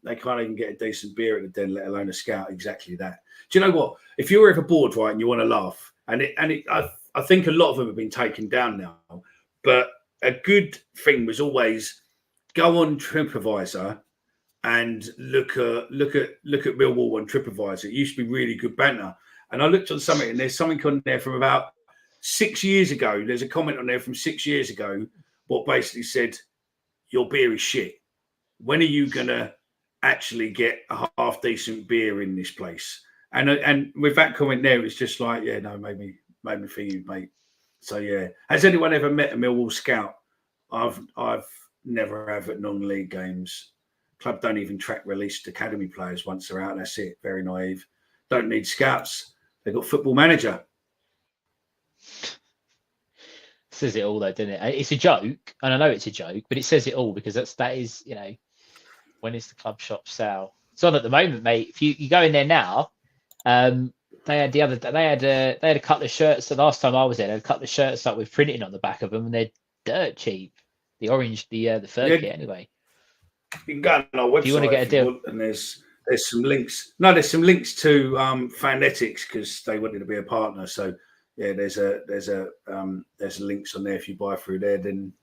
They can't even get a decent beer at the den, let alone a scout. Exactly that. Do you know what? If you're ever bored, right, and you want to laugh, I think a lot of them have been taken down now, but a good thing was always go on TripAdvisor and look at Millwall on TripAdvisor. It used to be really good banter. And I looked on something, and there's something on there from about 6 years ago. There's a comment on there from 6 years ago, what basically said, your beer is shit. When are you going to actually get a half decent beer in this place? And with that comment there, it's just like, yeah, no, made me for you, mate. So yeah, has anyone ever met a Millwall scout? I've never have at non-league games. Club don't even track released academy players once they're out. That's it. Very naive. Don't need scouts. They've got Football Manager. Says it all, though, doesn't it? It's a joke, and I know it's a joke, but it says it all, because that is, you know, when is the club shop sale? It's on at the moment, mate. If you go in there now, they had a couple of shirts. The last time I was there, they had a couple of shirts up with printing on the back of them, and they're dirt cheap. The orange, the fur kit, anyway. You can go on our website. Do you want to get a deal? And there's some links. No, there's some links to Fanetics, because they wanted to be a partner. So yeah, there's links on there. If you buy through there, then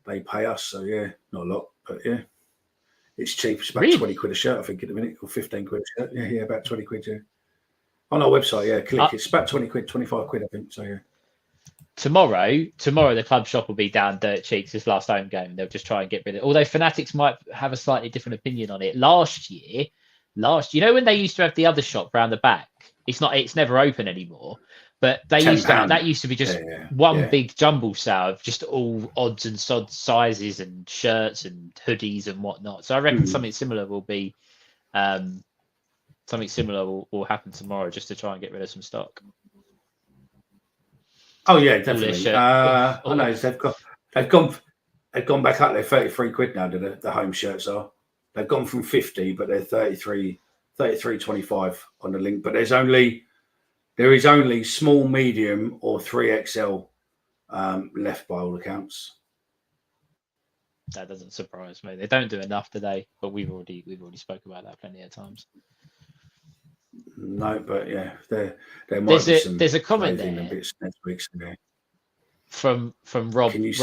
they pay us. So yeah, not a lot, but yeah, it's cheap. It's about really? 20 quid a shirt, I think, at the minute, or 15 quid a shirt. Yeah, about 20 quid. Yeah, on our website. Yeah, click. It's about 20 quid, 25 quid, I think. So yeah. Tomorrow, the club shop will be down dirt cheap. This last home game, they'll just try and get rid of it. Although Fanatics might have a slightly different opinion on it. Last year, you know, when they used to have the other shop round the back, it's never open anymore. But that used to be just one big jumble sale of just all odds and sods sizes and shirts and hoodies and whatnot. So I reckon something similar will be, will happen tomorrow, just to try and get rid of some stock. Oh yeah, definitely. I know they've gone back up. They're 33 quid now. The home shirts are. They've gone from 50, but they're 33.25 on the link. But there is only small, medium, or 3XL left by all accounts. That doesn't surprise me. They don't do enough today, but we've already spoke about that plenty of times. No, but yeah, there might be some. There's a comment there next week, so from Rob Quinn. You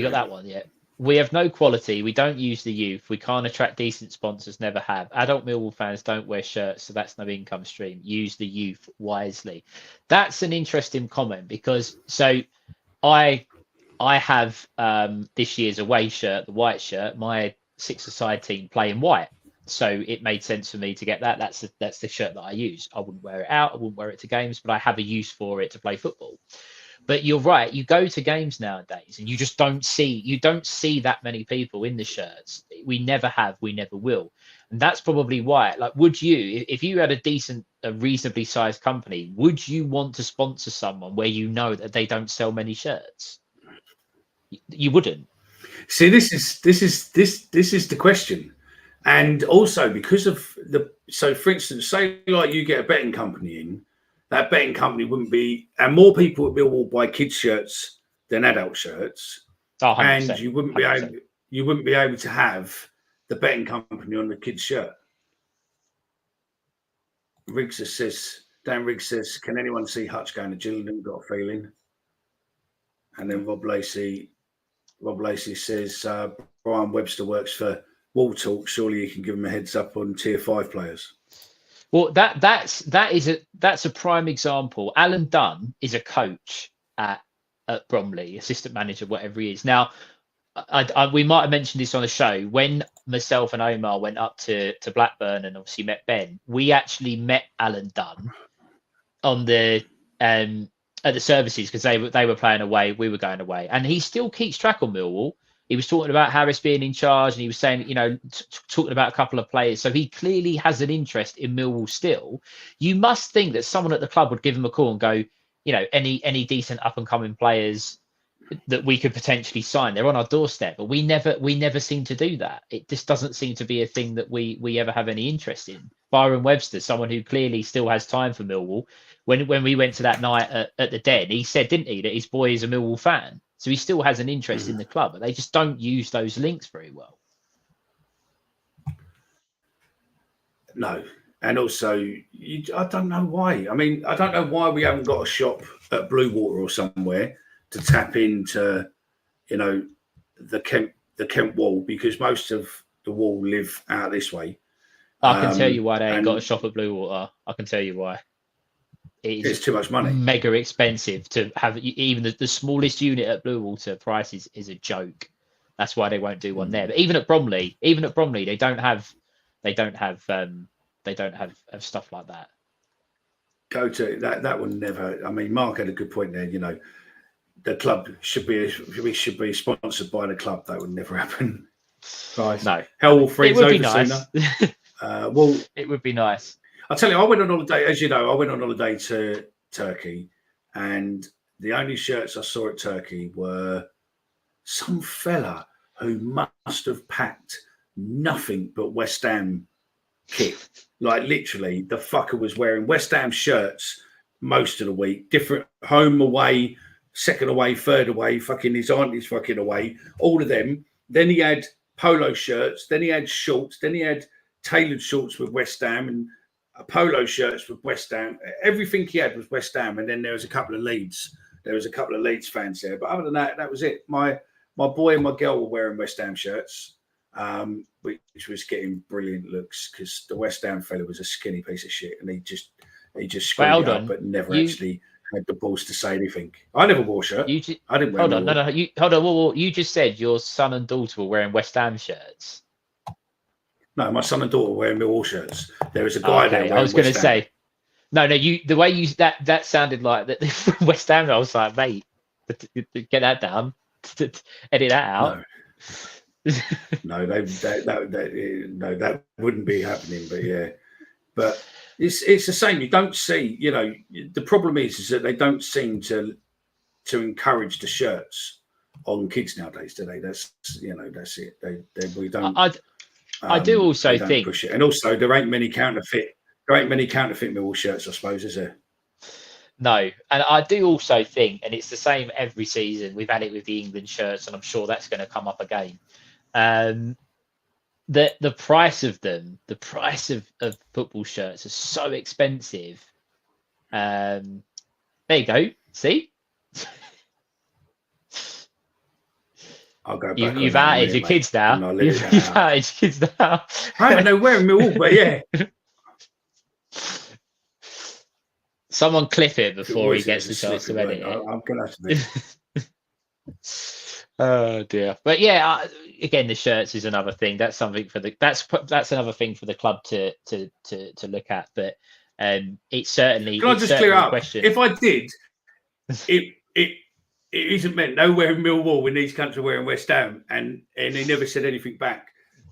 got that one, yeah. We have no quality. We don't use the youth. We can't attract decent sponsors. Never have. Adult Millwall fans don't wear shirts, so that's no income stream. Use the youth wisely. That's an interesting comment, because I have this year's away shirt, the white shirt. My six-a-side team play in white. So it made sense for me to get that. That's the shirt that I use. I wouldn't wear it out. I wouldn't wear it to games, but I have a use for it to play football. But you're right. You go to games nowadays, and you just don't see that many people in the shirts. We never have. We never will. And that's probably why. Like, would you, if you had a reasonably sized company, would you want to sponsor someone where you know that they don't sell many shirts? You wouldn't. See, this is the question. And also because of so for instance, say like you get a betting company in, that betting company wouldn't be, and more people at Millwall buy kids shirts than adult shirts. Oh, and you wouldn't be able to have the betting company on the kid's shirt. Dan Riggs says, can anyone see Hutch going to Gillingham? Got a feeling. And then Rob Lacey says, Brian Webster works for Wall Talk. Surely you can give him a heads up on tier 5 players. Well, that's a prime example. Alan Dunn is a coach at Bromley, assistant manager, whatever he is. Now, we might have mentioned this on the show. When myself and Omar went up to Blackburn and obviously met Ben, we actually met Alan Dunn on the at the services because they were playing away, we were going away, and he still keeps track on Millwall. He was talking about Harris being in charge, and he was saying, talking about a couple of players. So he clearly has an interest in Millwall still. You must think that someone at the club would give him a call and go, any decent up and coming players that we could potentially sign. They're on our doorstep, but we never seem to do that. It just doesn't seem to be a thing that we ever have any interest in. Byron Webster, someone who clearly still has time for Millwall. When we went to that night at the Den, he said, didn't he, that his boy is a Millwall fan. So he still has an interest in the club, but they just don't use those links very well. No. And also, I don't know why. I mean, I don't know why we haven't got a shop at Blue Water or somewhere to tap into, the Kent Wall, because most of the Wall live out this way. I can tell you why they ain't got a shop at Blue Water. I can tell you why. It's too much money. Mega expensive to have. Even the smallest unit at Blue Water price is a joke. That's why they won't do one there. But even at Bromley, they don't have stuff like that. Go to that. That would never. I mean, Mark had a good point there. The club should be sponsored by the club. That would never happen. Right. No. Hell will freeze over nice. Sooner. Well, it would be nice. I'll tell you, I went on holiday. As you know, I went on holiday to Turkey, and the only shirts I saw at Turkey were some fella who must have packed nothing but West Ham kit. Like literally, the fucker was wearing West Ham shirts most of the week, different home, away, second away, third away, fucking his auntie's fucking away, all of them. Then he had polo shirts, then he had shorts, then he had tailored shorts with West Ham and polo shirts with West Ham. Everything he had was West Ham, and then there was a couple of Leeds. There was a couple of Leeds fans there, but other than that, that was it. My boy and my girl were wearing West Ham shirts, which was getting brilliant looks because the West Ham fella was a skinny piece of shit, and he just screwed up, but never actually had the balls to say anything. I never wore a shirt. I didn't wear. Hold on, no. Hold on. Whoa. You just said your son and daughter were wearing West Ham shirts. No, my son and daughter were wearing Millwall shirts. There was a guy there. I was going to say, no. The way you that sounded like that from West Ham. I was like, mate, get that down, edit that out. No, that wouldn't be happening. But yeah, but it's the same. You don't see. The problem is that they don't seem to encourage the shirts on kids nowadays, do they? That's it. We don't. I do also think, push it. And also there ain't many counterfeit Millwall shirts, I suppose, is there? No, and I do also think, and it's the same every season. We've had it with the England shirts, and I'm sure that's going to come up again. The price of them, the price of football shirts, is so expensive. There you go. See. I'll go back. You've outed your kids now. You've outed your kids now. I haven't know where in Millwall, but yeah. Someone clip it before he gets the chance to edit it. I'm gonna have to do. Oh dear. But yeah, again, the shirts is another thing. That's something for that's another thing for the club to look at. But it's certainly. Can I just clear up? Question. If I did, it isn't meant nowhere in Millwall when these cunts are wearing West Ham, and he never said anything back.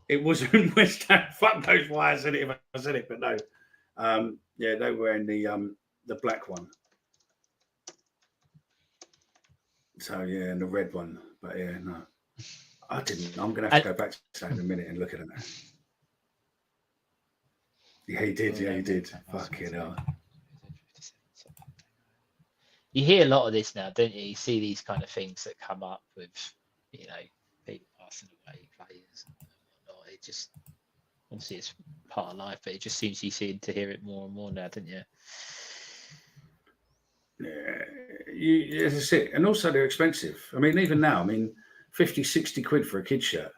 It wasn't West Ham. Fuck knows why I said it if I said it, but no. Yeah, they were wearing the black one. So yeah, and the red one. But yeah, no. I didn't. I'm gonna have to go back to that in a minute and look at it now. Yeah, he did. Yeah, he did. Fucking hell. You hear a lot of this now, don't you? You see these kind of things that come up with, people passing away, players and whatnot. just obviously it's part of life, but it just seems you seem to hear it more and more now, don't you? Yeah, that's it. And also they're expensive. I mean, even now, I mean, 50, 60 quid for a kid's shirt.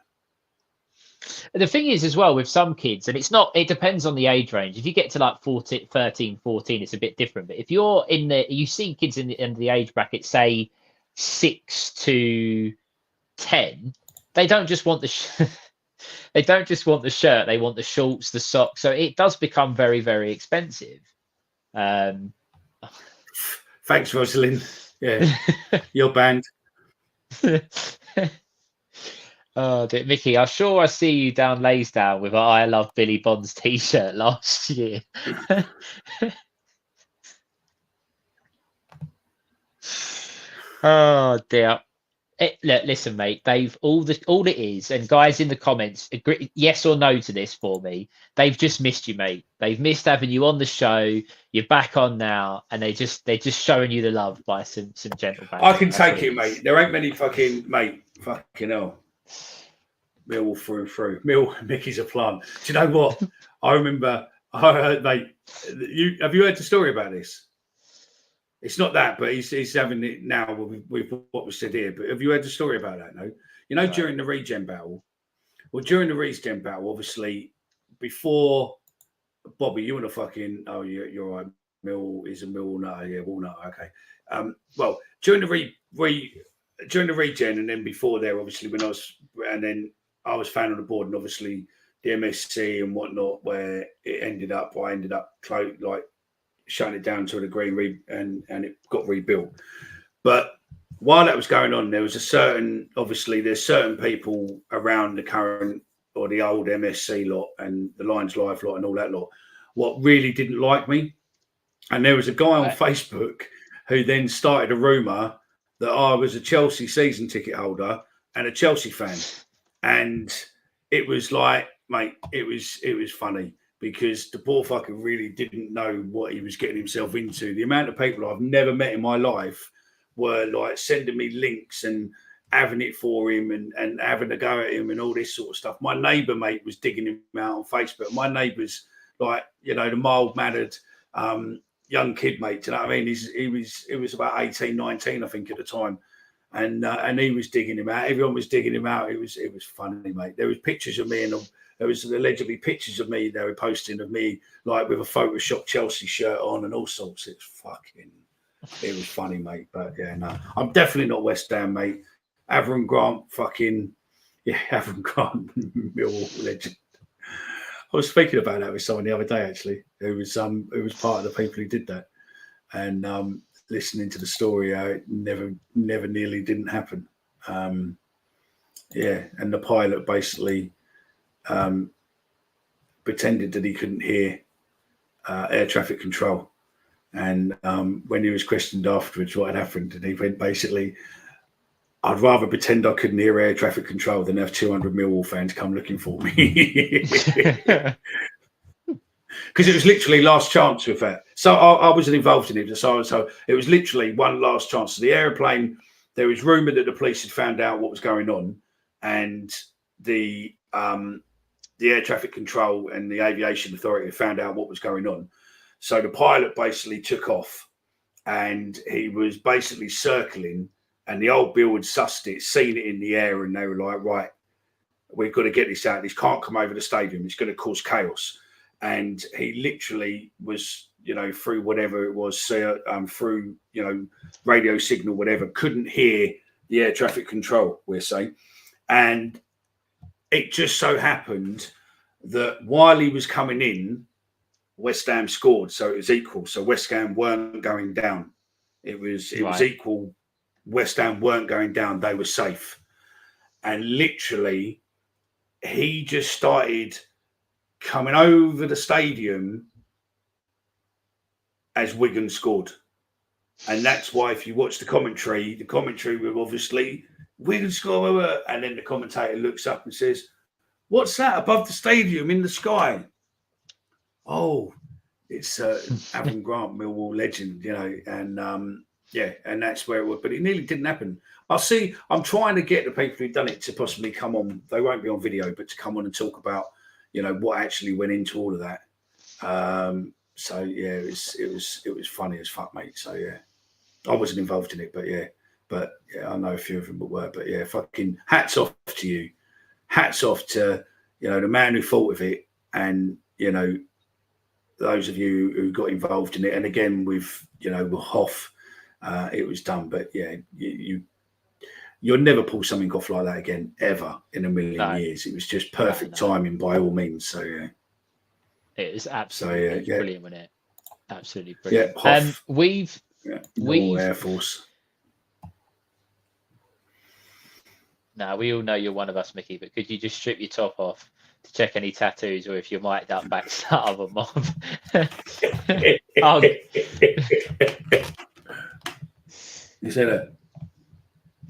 The thing is as well with some kids, and it depends on the age range. If you get to like 14, 13, 14, it's a bit different. But if you're you see kids in the age bracket, say 6 to 10, they don't just want they don't just want the shirt, they want the shorts, the socks. So it does become very, very expensive. Thanks, Rosalind. Yeah, you're banned. Oh, dear. Mickey, I'm sure I see you down Laysdown with an I Love Billy Bonds t-shirt last year. Oh dear. Look, listen, mate. They've all it is, and guys in the comments, agree, yes or no to this for me. They've just missed you, mate. They've missed having you on the show. You're back on now, and they're just showing you the love by some gentle banter. I can take it, mate. There ain't many fucking hell. Millwall through and through. Mickey's a plant. Do you know what? I remember I heard, mate. Have you heard the story about this? It's not that, but he's having it now with what was said here. But have you heard the story about that? No. You know, during the regen battle. Well, during the regen battle, obviously, before Bobby, you want to fucking you're right. Mill is a Mill. No, yeah, Walnut. Okay. Well, during the during the regen, and then before there, obviously, I was found on the board, and obviously the MSC and whatnot, where I ended up shutting it down to a degree and it got rebuilt. But while that was going on, there was there's certain people around the current or the old MSC lot and the Lions Life lot and all that lot, what really didn't like me. And there was a guy on Facebook who then started a rumour that I was a Chelsea season ticket holder and a Chelsea fan. And it was like, mate, it was funny because the poor fucker really didn't know what he was getting himself into. The amount of people I've never met in my life were like sending me links and having it for him and having a go at him and all this sort of stuff. My neighbour, mate, was digging him out on Facebook. My neighbour's like, you know, the mild-mannered young kid, mate. Do you know what I mean? He was about 18, 19, I think, at the time. And he was digging him out. Everyone was digging him out. It was funny, mate. There was pictures of me and there was allegedly pictures of me they were posting of me like with a Photoshop Chelsea shirt on and all sorts. It was funny, mate. But yeah, no, I'm definitely not West Ham, mate. Avram Grant, Avram Grant, Millwall legend. I was speaking about that with someone the other day, actually, who was part of the people who did that, and listening to the story, how it never nearly didn't happen. And the pilot basically pretended that he couldn't hear air traffic control. And when he was questioned afterwards what had happened, and he went basically, I'd rather pretend I couldn't hear air traffic control than have 200 Millwall fans come looking for me. Because it was literally last chance with that. So I wasn't involved in it. So it was literally one last chance. So the aeroplane, there was rumour that the police had found out what was going on, and the air traffic control and the aviation authority found out what was going on. So the pilot basically took off, and he was basically circling, and the old Bill had sussed it, seen it in the air, and they were like, right, we've got to get this out. This can't come over the stadium. It's going to cause chaos. And he literally was, you know, through whatever it was, through, you know, radio signal, whatever, couldn't hear the air traffic control, we're saying. And it just so happened that while he was coming in, West Ham scored, so it was equal. So West Ham weren't going down. It was equal. West Ham weren't going down. They were safe. And literally, he just started coming over the stadium as Wigan scored. And that's why if you watch the commentary will obviously Wigan score, and then the commentator looks up and says, "What's that above the stadium in the sky?" Oh, it's Avram Grant, Millwall legend, you know. And Yeah, and that's where it would. But it nearly didn't happen. I'm trying to get the people who've done it to possibly come on. They won't be on video, but to come on and talk about, what actually went into all of that. So yeah, it was funny as fuck, mate. So yeah, I wasn't involved in it, but yeah, I know a few of them were. But yeah, fucking hats off to you. Hats off to the man who thought of it, and those of you who got involved in it. And again, with Hoff, it was done. But yeah, you'll never pull something off like that again, ever in a million years. It was just perfect timing by all means. So yeah, it was absolutely brilliant, wasn't it? Absolutely brilliant. Yeah, Hoff, we've Air Force. Now, we all know you're one of us, Mickey, but could you just strip your top off to check any tattoos, or if you're mic'd up backstart of a mob? You say that?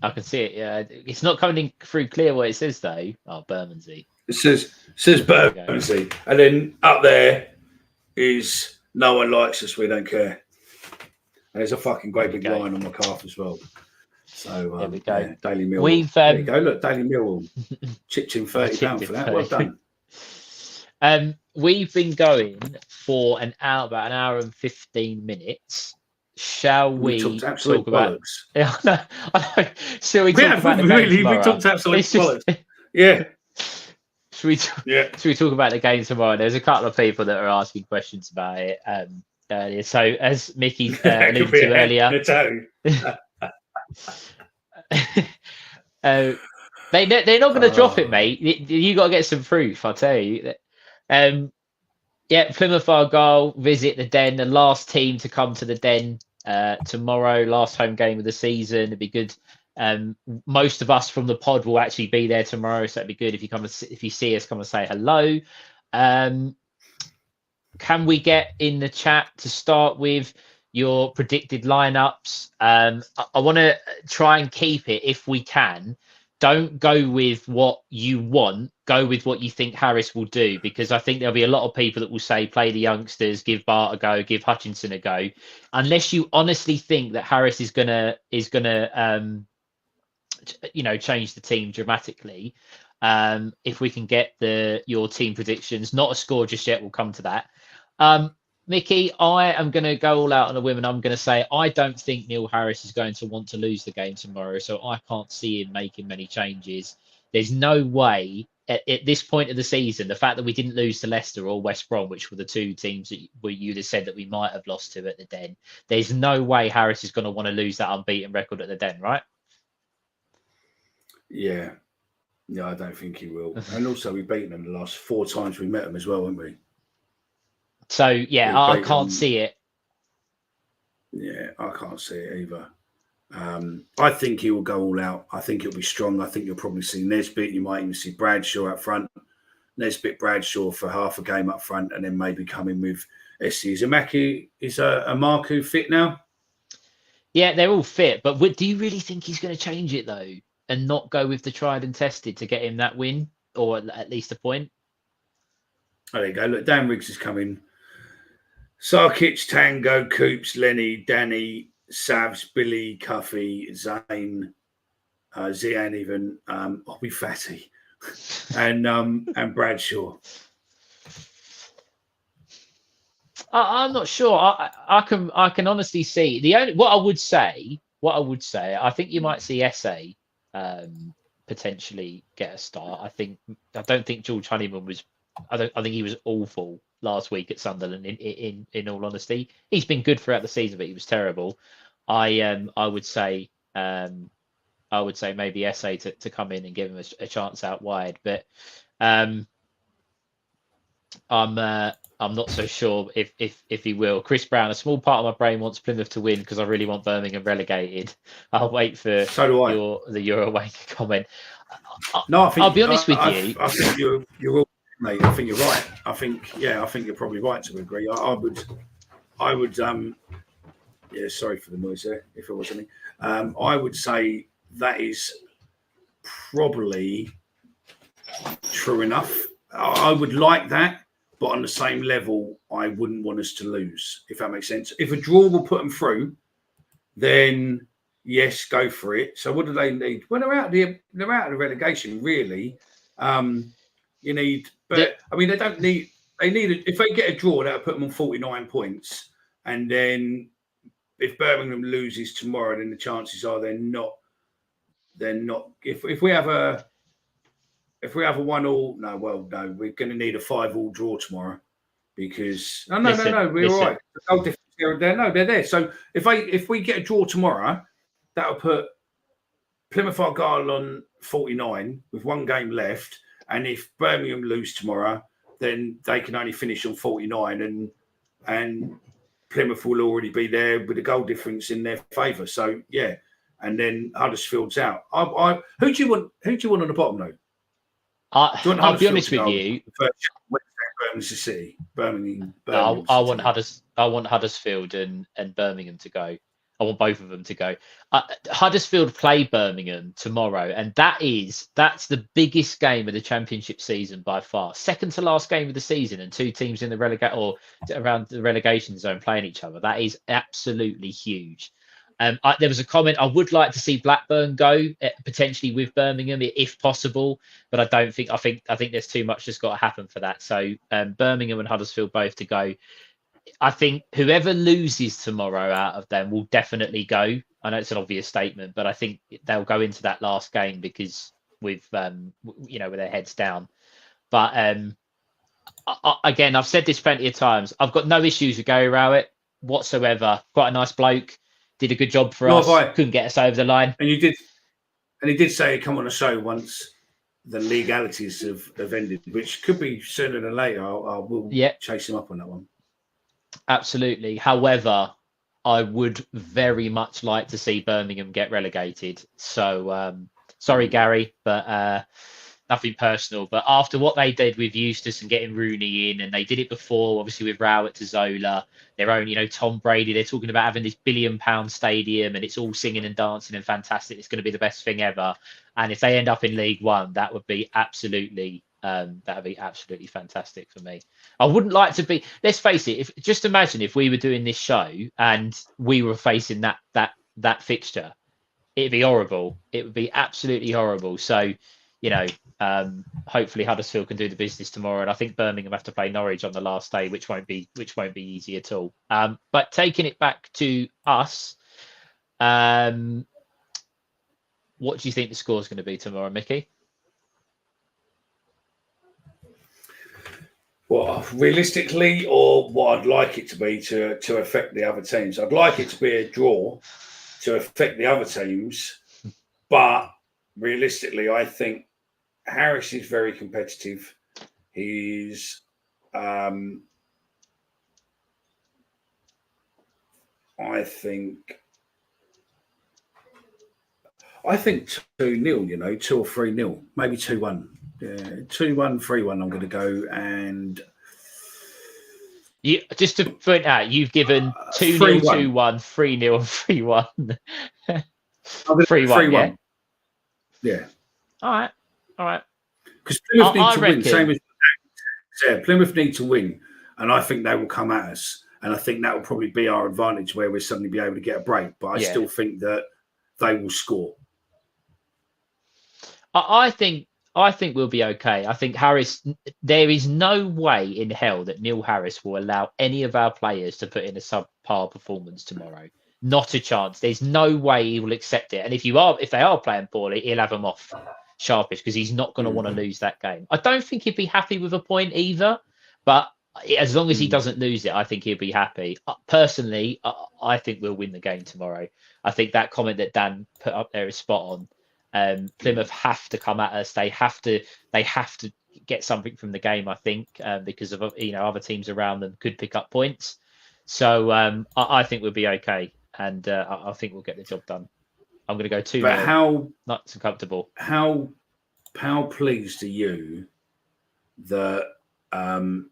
I can see it, yeah. It's not coming in through clear what it says, though. Oh, Bermondsey. It says Bermondsey. And then up there is no one likes us, we don't care. And there's a fucking great big line on my calf as well. So there we go. Yeah, Daily Millwall. There you go. Look, Daily Millwall chipped in £30 for that. Well done. We've been going for about an hour and 15 minutes. Shall we talk about? I know. Shall we talk about the game tomorrow? We talked absolute bollocks. Yeah. Should we talk about the game tomorrow? There's a couple of people that are asking questions about it earlier. So as Mickey alluded to earlier. They're not going to drop it, mate. You got to get some proof, I'll tell you. Plymouth Argyle visit the Den, the last team to come to the Den tomorrow, last home game of the season. It'd be good. Most of us from the pod will actually be there tomorrow, so it'd be good if you see us, come and say hello. Can we get in the chat to start with your predicted lineups? I want to try and keep it, if we can. Don't go with what you want. Go with what you think Harris will do, because I think there'll be a lot of people that will say play the youngsters, give Bart a go, give Hutchinson a go. Unless you honestly think that Harris is gonna change the team dramatically. If we can get your team predictions, not a score just yet, we'll come to that. Mickey, I am going to go all out on a whim, and I'm going to say I don't think Neil Harris is going to want to lose the game tomorrow, so I can't see him making many changes. There's no way at this point of the season, the fact that we didn't lose to Leicester or West Brom, which were the two teams that you'd have said that we might have lost to at the Den, there's no way Harris is going to want to lose that unbeaten record at the Den, right? Yeah. No, I don't think he will. And also, we've beaten them the last 4 times we met them as well, haven't we? So, yeah, I can't see it. Yeah, I can't see it either. I think he will go all out. I think it'll be strong. I think you'll probably see Nesbitt. You might even see Bradshaw up front. Nesbitt, Bradshaw for half a game up front, and then maybe come in with SC. Is Marku fit now? Yeah, they're all fit. But do you really think he's going to change it, though, and not go with the tried and tested to get him that win, or at least a point? Oh, there you go. Look, Dan Riggs is coming. Sarkic, Tango, Coops, Lenny, Danny, Savs, Billy, Cuffy, Zane, Zian, even Bobby Fatty, and Bradshaw. I'm not sure. I can honestly see what I would say. I think you might see SA potentially get a start. I don't think George Honeyman was. I think he was awful last week at Sunderland. In all honesty, he's been good throughout the season, but he was terrible. I would say maybe SA to come in and give him a chance out wide, but I'm not so sure if he will. Chris Brown, a small part of my brain wants Plymouth to win because I really want Birmingham relegated. I'll wait for the Eurowanker comment. I'll be honest with you. I think you're all, mate. I think you're right. I think you're probably right to agree. I would. Yeah, sorry for the noise there. If it was any, I would say that is probably true enough. I would like that. But on the same level, I wouldn't want us to lose, if that makes sense. If a draw will put them through, then yes, go for it. So what do they need? Well, they're out of the relegation, really. You need, but I mean, they don't need. They need if they get a draw, that'll put them on 49 points, and then if Birmingham loses tomorrow, then the chances are they're not. If we have a 1-1, no, we're going to need a 5-5 draw tomorrow because no, we're all right. The goal difference here, they're there. So if we get a draw tomorrow, that'll put Plymouth Argyle on 49 with one game left, and if Birmingham lose tomorrow, then they can only finish on 49, and Plymouth will already be there with a goal difference in their favour. So yeah, and then Huddersfield's out. Who do you want on the bottom though? I'll be honest with you. Birmingham. I want Huddersfield and Birmingham to go. I want both of them to go. Huddersfield play Birmingham tomorrow, and that's the biggest game of the Championship season by far. Second to last game of the season, and two teams in the around the relegation zone playing each other. That is absolutely huge. There was a comment. I would like to see Blackburn go potentially with Birmingham if possible, but I don't think. I think there's too much that's got to happen for that. So Birmingham and Huddersfield both to go. I think whoever loses tomorrow out of them will definitely go. I know it's an obvious statement, but I think they'll go into that last game because with their heads down. But again, I've said this plenty of times. I've got no issues with Gary Rowett whatsoever. Quite a nice bloke. Did a good job for us. Couldn't get us over the line. And you did. And he did say he'd come on a show once the legalities have ended, which could be sooner than later. I will chase him up on that one. Absolutely. However, I would very much like to see Birmingham get relegated. So sorry, Gary, but nothing personal. But after what they did with Eustace and getting Rooney in, and they did it before, obviously with Rowett to Zola, their own, Tom Brady, they're talking about having this £1 billion stadium and it's all singing and dancing and fantastic. It's going to be the best thing ever. And if they end up in League One, that would be absolutely fantastic for me. I wouldn't like to be, let's face it, just imagine if we were doing this show and we were facing that fixture, it'd be horrible. It would be absolutely horrible. So, hopefully Huddersfield can do the business tomorrow, and I think Birmingham have to play Norwich on the last day, which won't be easy at all. But taking it back to us, what do you think the score is going to be tomorrow, Mickey? Well, realistically, or what I'd like it to be to affect the other teams. I'd like it to be a draw to affect the other teams, but realistically, I think Harris is very competitive. He's, I think 2-0, 2 or 3-0, maybe 2-1. Yeah, 2-1, 3-1. I'm going to go, and just to point out, you've given 2-0, 2-1, 3-0, and 3-1. 3-1, yeah. All right. Because Plymouth need to win. Same as Plymouth need to win, and I think they will come at us, and I think that will probably be our advantage where we'll suddenly be able to get a break. But I still think that they will score. I think we'll be okay. I think Harris, there is no way in hell that Neil Harris will allow any of our players to put in a subpar performance tomorrow. Not a chance. There's no way he will accept it. And if they are playing poorly, he'll have them off sharpish because he's not going to want to lose that game. I don't think he'd be happy with a point either, but as long as he doesn't lose it, I think he'll be happy. Personally, I think we'll win the game tomorrow. I think that comment that Dan put up there is spot on. Plymouth have to come at us. They have to get something from the game, I think, because of other teams around them could pick up points. So I think we'll be okay, and I think we'll get the job done. I'm going to go 2-0. But how not so comfortable? How pleased are you that that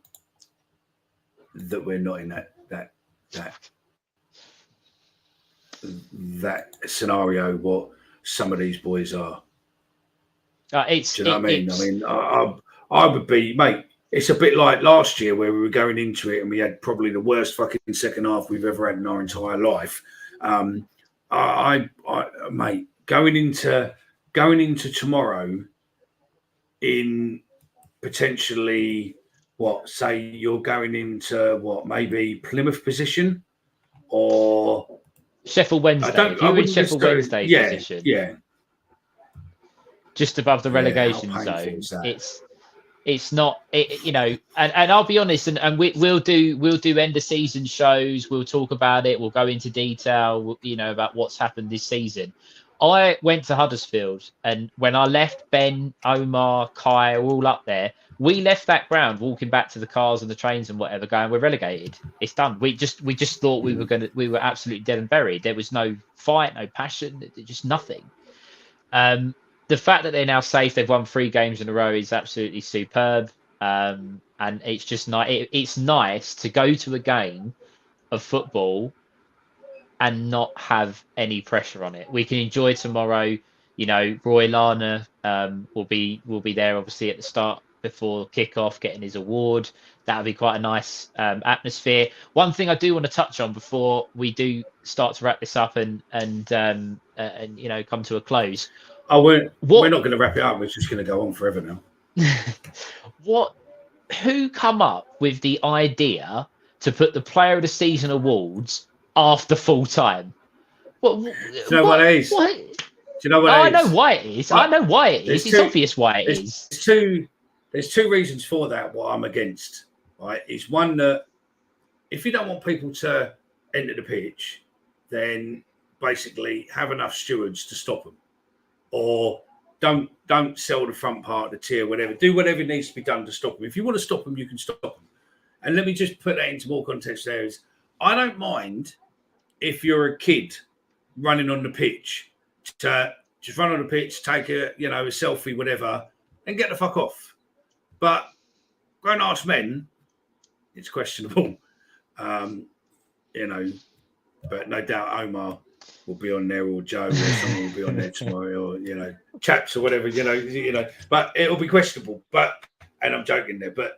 we're not in that scenario? What some of these boys are. Do you know what I mean? I mean, I would be, mate. It's a bit like last year where we were going into it and we had probably the worst fucking second half we've ever had in our entire life. Mate, going into tomorrow in potentially say you're going into maybe Plymouth position or Sheffield Wednesday. If you were in Sheffield Wednesday position, just above the relegation zone, it's not, and I'll be honest, and we'll do end of season shows. We'll talk about it. We'll go into detail, about what's happened this season. I went to Huddersfield, and when I left, Ben, Omar, Kai are all up there. We left that ground, walking back to the cars and the trains and whatever, going, we're relegated. It's done. We just thought we were absolutely dead and buried. There was no fight, no passion, just nothing. The fact that they're now safe, they've won 3 games in a row, is absolutely superb. And it's just nice. It's nice to go to a game of football and not have any pressure on it. We can enjoy tomorrow. Roy Lana will be there, obviously, at the start before kickoff, getting his award. That would be quite a nice atmosphere. One thing I do want to touch on before we do start to wrap this up and come to a close. We're not going to wrap it up. We're just going to go on forever now. Who come up with the idea to put the Player of the Season awards after full time? Do you know what it is? Do you know what it is? I know why it is. I know why it is. It's obvious why it is. There's 2 reasons for that. What I'm against, right, is one, that if you don't want people to enter the pitch, then basically have enough stewards to stop them, or don't sell the front part of the tier, whatever. Do whatever needs to be done to stop them. If you want to stop them, you can stop them. And let me just put that into more context. I don't mind if you're a kid running on the pitch to just run on the pitch, take a selfie, whatever, and get the fuck off. But grown-ass men, it's questionable. But no doubt Omar will be on there, or Joe, or someone will be on there tomorrow, or chaps or whatever, but it'll be questionable. And I'm joking there, but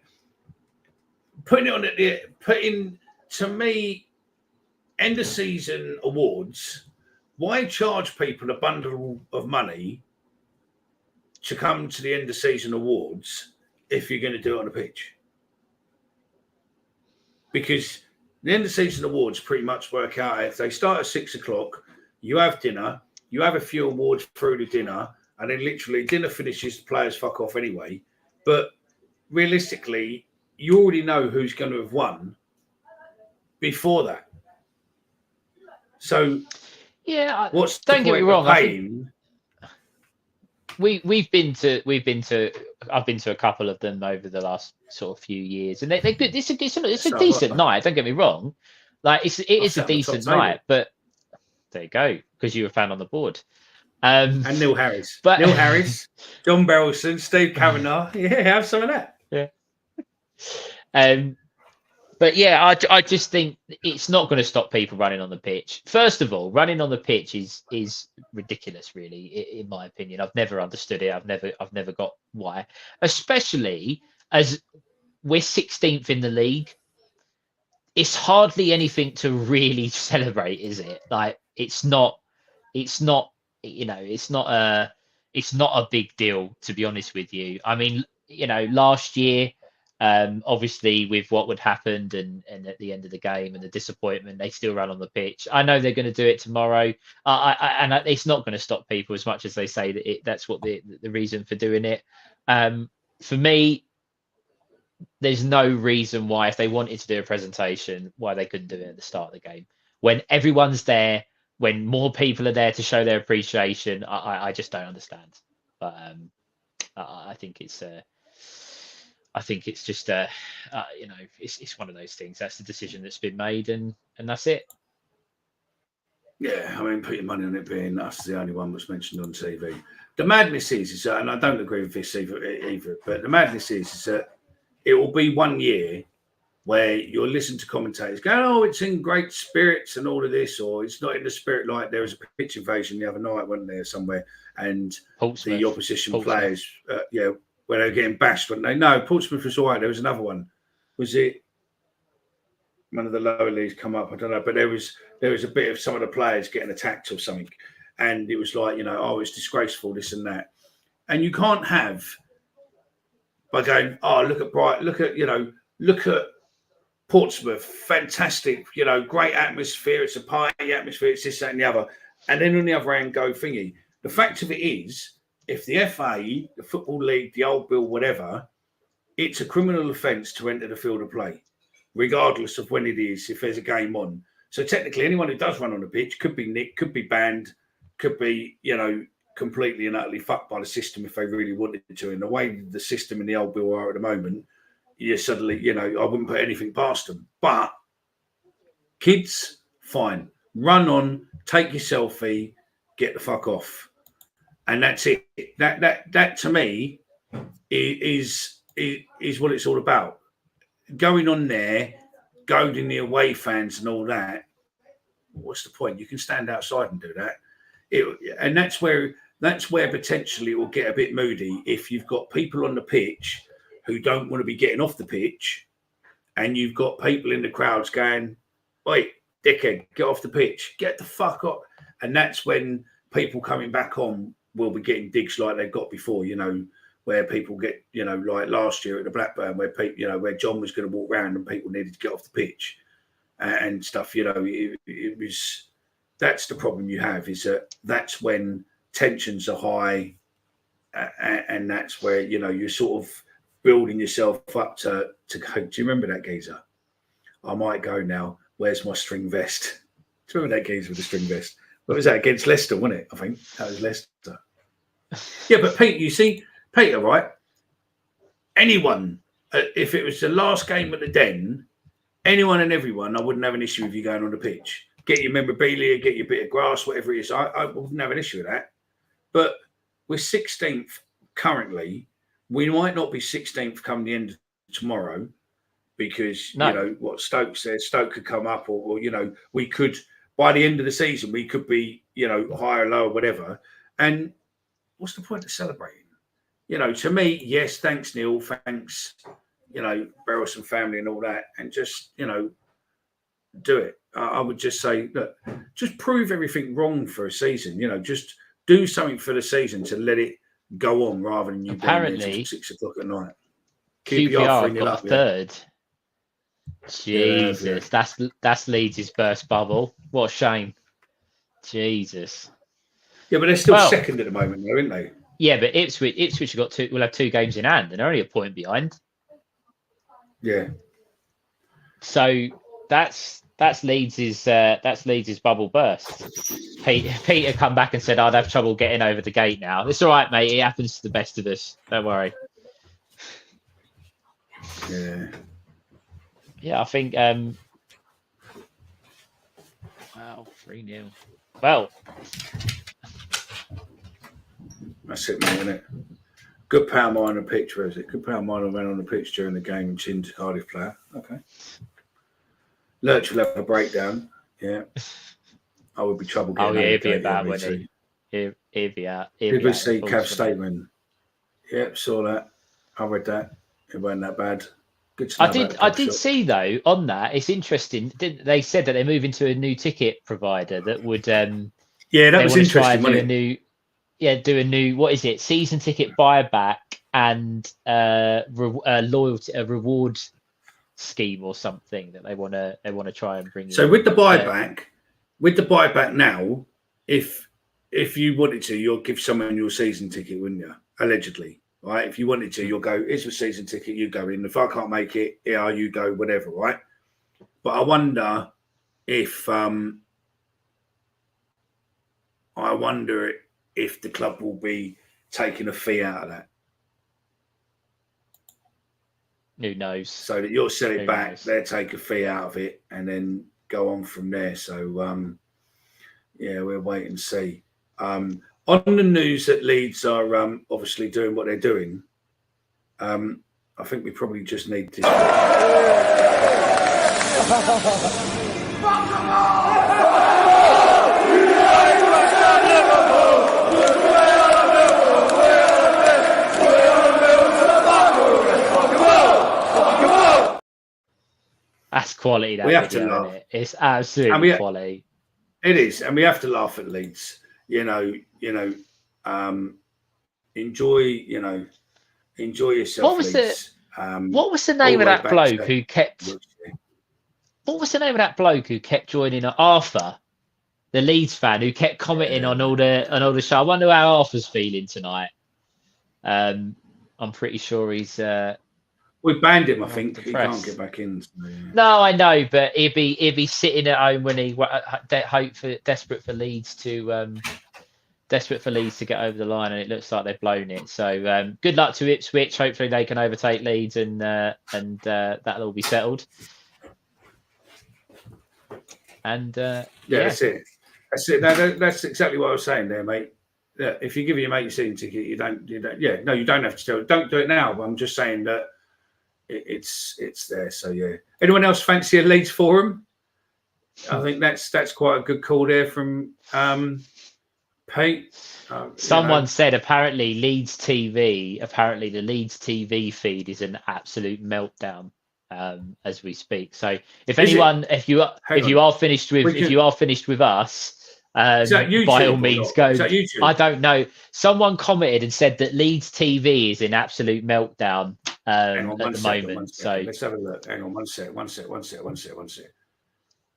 putting to me, end of season awards, why charge people a bundle of money to come to the end of season awards if you're going to do it on a pitch? Because the end of season awards pretty much work out. If they start at 6:00, you have dinner, you have a few awards through the dinner, and then literally dinner finishes, the players fuck off anyway. But realistically, you already know who's going to have won before that. So what's don't get me wrong. I've been to a couple of them over the last sort of few years, and they're good. It's a decent night. Don't get me wrong. Like it is a decent night, but there you go, because you were a fan on the board. And Neil Harris, John Berylson, Steve Kavanagh. Yeah, have some of that. Yeah. But yeah, I just think it's not going to stop people running on the pitch. First of all, running on the pitch is ridiculous, really, in my opinion. I've never understood it. I've never got why, especially as we're 16th in the league. It's hardly anything to really celebrate, is it? Like it's not a big deal, to be honest with you. I mean, last year, obviously with what would happen and at the end of the game and the disappointment, they still ran on the pitch. I know they're going to do it tomorrow, and it's not going to stop people as much as they say that that's what the reason for doing it. For me, there's no reason why, if they wanted to do a presentation, why they couldn't do it at the start of the game when everyone's there, when more people are there to show their appreciation. I just don't understand. But I think it's just it's one of those things. That's the decision that's been made, and that's it. Yeah, I mean, put your money on it being us the only one that's mentioned on TV. The madness is that, and I don't agree with this either, but the madness is that it will be 1 year where you'll listen to commentators go, "Oh, it's in great spirits and all of this," or "It's not in the spirit." Like there was a pitch invasion the other night, wasn't there, somewhere, and the opposition players, where they were getting bashed, weren't they? No, Portsmouth was all right. There was another one. Was it one of the lower leagues come up? I don't know. But there was there was a bit of some of the players getting attacked or something, and it was like, oh, it's disgraceful, this and that. And you can't have by going, oh, look at Brighton, look at Portsmouth, fantastic, great atmosphere. It's a party atmosphere. It's this, that, and the other. And then on the other hand, go thingy. The fact of it is, if the FA, the Football League, the Old Bill, whatever, it's a criminal offence to enter the field of play, regardless of when it is, if there's a game on. So technically, anyone who does run on the pitch could be nicked, could be banned, could be, completely and utterly fucked by the system if they really wanted to. And the way the system and the Old Bill are at the moment, you suddenly, I wouldn't put anything past them. But kids, fine. Run on, take your selfie, get the fuck off. And that's it. That to me is what it's all about. Going on there, goading the away fans and all that. What's the point? You can stand outside and do that. And that's where potentially it will get a bit moody if you've got people on the pitch who don't want to be getting off the pitch, and you've got people in the crowds going, "Wait, dickhead, get off the pitch, get the fuck up." And that's when people coming back on will be getting digs like they've got before, where people get, like last year at the Blackburn, where people, where John was going to walk around and people needed to get off the pitch and stuff. It was, that's the problem you have, is that's when tensions are high, and that's where you're sort of building yourself up to go. Do you remember that geezer? I might go now. Where's my string vest? Do you remember that geezer with the string vest? What was that, against Leicester, wasn't it? I think that was Leicester. Yeah, but Pete, you see, Peter, right? Anyone, if it was the last game at the Den, anyone and everyone, I wouldn't have an issue with you going on the pitch. Get your memorabilia, get your bit of grass, whatever it is. I wouldn't have an issue with that. But we're 16th currently. We might not be 16th come the end of tomorrow, because, what Stoke said, Stoke could come up, or we could, by the end of the season, we could be, higher, lower, whatever. And what's the point of celebrating? To me, yes, thanks, Neil. Thanks, Barrows and family and all that. And just, do it. I would just say, look, just prove everything wrong for a season. Just do something for the season to let it go on, rather than you apparently being there till 6 o'clock at night. QPR got a third. Jesus, that's Leeds' burst bubble. What a shame. Jesus. Yeah, but they're still second at the moment, though, aren't they? Yeah, but Ipswich have got will have 2 games in hand, and they're only a point behind. Yeah. So that's Leeds' bubble burst. Peter come back and said, "I'd have trouble getting over the gate now." It's all right, mate. It happens to the best of us. Don't worry. Yeah. Yeah, I think. Wow, 3-0. Well, that's it, mate, isn't it? Good power mine on the pitch, where is it? Good power mine ran on the pitch during the game and chinned Cardiff player. Okay. Lurch will have a breakdown. Yeah. I would be trouble getting over he'd be about, wouldn't he? He'd be out. People see Cav's statement. Yep, saw that. I read that. It wasn't that bad. Good to know. I did see, though, on that, it's interesting. They said that they're moving to a new ticket provider that would. Yeah, that was interesting. Do a new, what is it? Season ticket buyback and loyalty, a reward scheme or something that they want to try and bring. So with the buyback now, if you wanted to, you'll give someone your season ticket, wouldn't you? Allegedly, right? If you wanted to, you'll go, "Here's a season ticket, you go in. If I can't make it, yeah, you go, whatever," right? But I wonder if the club will be taking a fee out of that. Who knows? So that you'll sell it back, they'll take a fee out of it, and then go on from there. So, yeah, we'll wait and see. On the news that Leeds are obviously doing what they're doing, I think we probably just need this. That's quality. That we have video, to laugh. Isn't it? It's absolutely quality. It is, and we have to laugh at Leeds. Enjoy, enjoy yourself, What was the Leeds. what was the All name the of way that back bloke to who kept? What was the name of that bloke who kept joining Arthur, the Leeds fan, who kept commenting on all the show? I wonder how Arthur's feeling tonight. I'm pretty sure he's. We banned him. I think the he can't get press. back in. So, yeah. No, I know, but he'd be sitting at home when he desperate for Leeds to get over the line, and it looks like they've blown it. So good luck to Ipswich. Hopefully they can overtake Leeds, and that'll all be settled. And that's it. That's it. That's exactly what I was saying there, mate. Yeah, if you give your mate your season ticket, you don't. Yeah, no, you don't have to tell. Don't do it now. But I'm just saying that it's there. So yeah. Anyone else fancy a Leeds forum? I think that's quite a good call there from Pete. Someone said apparently the Leeds TV feed is an absolute meltdown as we speak. So if you are finished with us, by all means go. I don't know. Someone commented and said that Leeds TV is in absolute meltdown at the moment. So let's have a look. Hang on, one sec.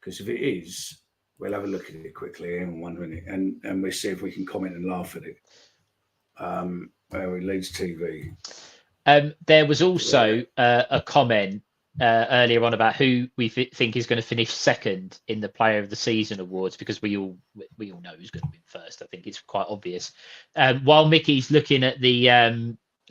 Because if it is, we'll have a look at it quickly in 1 minute, and we'll see if we can comment and laugh at it. Where we Leeds TV. There was also a comment earlier on about who we think is going to finish second in the Player of the Season awards, because we all know who's going to win first. I think it's quite obvious. While Mickey's looking at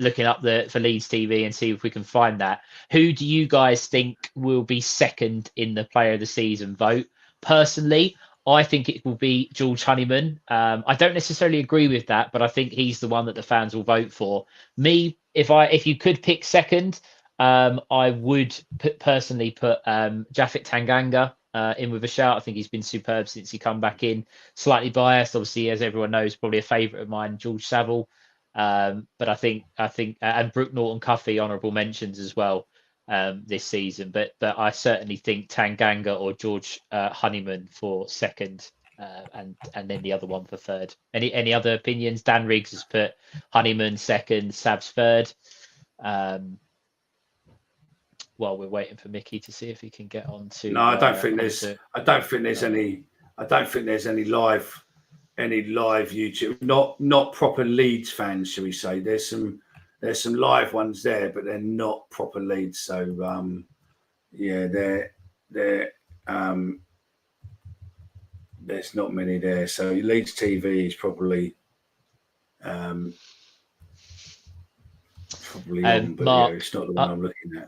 looking up for Leeds TV and see if we can find that, who do you guys think will be second in the Player of the Season vote? Personally, I think it will be George Honeyman. I don't necessarily agree with that, but I think he's the one that the fans will vote for. Me, if you could pick second, I would personally put Japhet Tanganga in with a shout. I think he's been superb since he come back in. Slightly biased, obviously, as everyone knows, probably a favourite of mine, George Saville. But I think and Brooke Norton-Cuffy honourable mentions as well this season. But I certainly think Tanganga or George Honeyman for second, and then the other one for third. Any other opinions? Dan Riggs has put Honeyman second, Sav's third. While we're waiting for Mickey to see if he can get on to. No, I don't think there's any live YouTube. Not proper Leeds fans, shall we say? There's some live ones there, but they're not proper Leeds. So they're there's not many there. So Leeds TV is probably on, but Mark, it's not the one I'm looking at.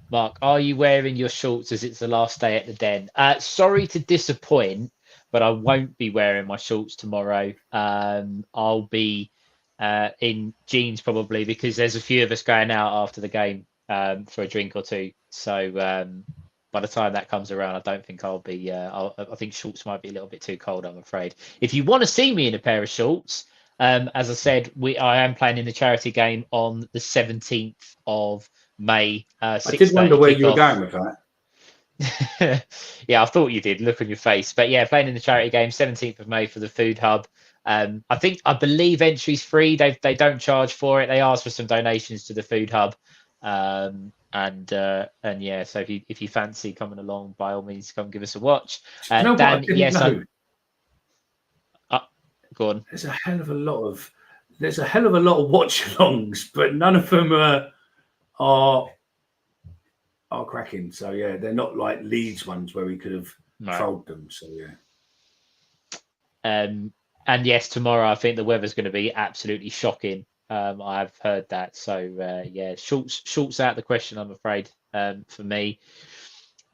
Mark, are you wearing your shorts as it's the last day at the Den? Sorry to disappoint, but I won't be wearing my shorts tomorrow. I'll be in jeans probably, because there's a few of us going out after the game for a drink or two. So by the time that comes around, I don't think I'll be. I think shorts might be a little bit too cold, I'm afraid. If you want to see me in a pair of shorts, as I said, I am playing in the charity game on the 17th of May. I did wonder where you were going with that. Yeah, I thought you did. Look on your face. But yeah, playing in the charity game, 17th of May for the Food Hub. I believe entry's free. They don't charge for it. They ask for some donations to the Food Hub. And yeah, so if you fancy coming along, by all means, come give us a watch. Dan, yes, go on. There's a hell of a lot of watch-alongs, but none of them are cracking. So yeah, they're not like Leeds ones where we could have trolled them. So yeah. And yes, tomorrow I think the weather's going to be absolutely shocking. I've heard that. So yeah, shorts out the question, I'm afraid, for me.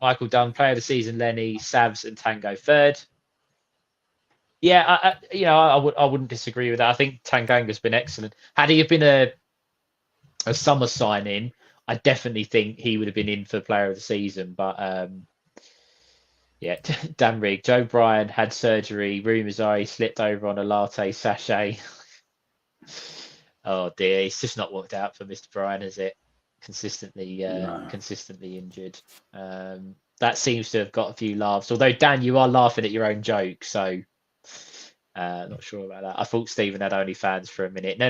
Michael Dunn, Player of the Season, Lenny, Savs, and Tango third. Yeah, I wouldn't disagree with that. I think Tanganga's been excellent. Had he have been a summer signing, I definitely think he would have been in for Player of the Season. But yeah, Dan Rigg, Joe Bryan had surgery. Rumours are he slipped over on a latte sachet. Oh dear, it's just not worked out for Mr. Bryan, is it? Consistently injured. that seems to have got a few laughs. Although Dan, you are laughing at your own joke, so not sure about that. I thought Stephen had OnlyFans for a minute. No,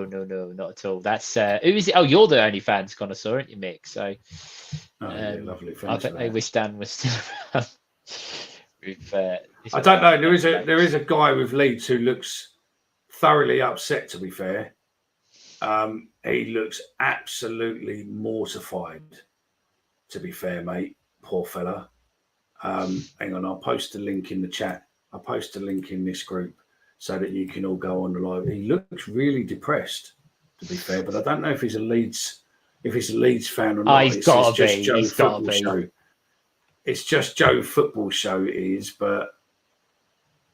not at all. That's who is it? Oh, you're the OnlyFans connoisseur, aren't you, Mick? So yeah, lovely. I Thanks bet for they that. wish Dan was still around. I don't know. There is a guy with Leeds who looks thoroughly upset. To be fair, he looks absolutely mortified. To be fair, mate, poor fella. Hang on, I'll post a link in the chat. I'll post a link in this group so that you can all go on the live. He looks really depressed, to be fair, but I don't know if he's a Leeds fan or not. He's got to be. Joe He's got to Football be. Show. It's just Joe Football Show it is, but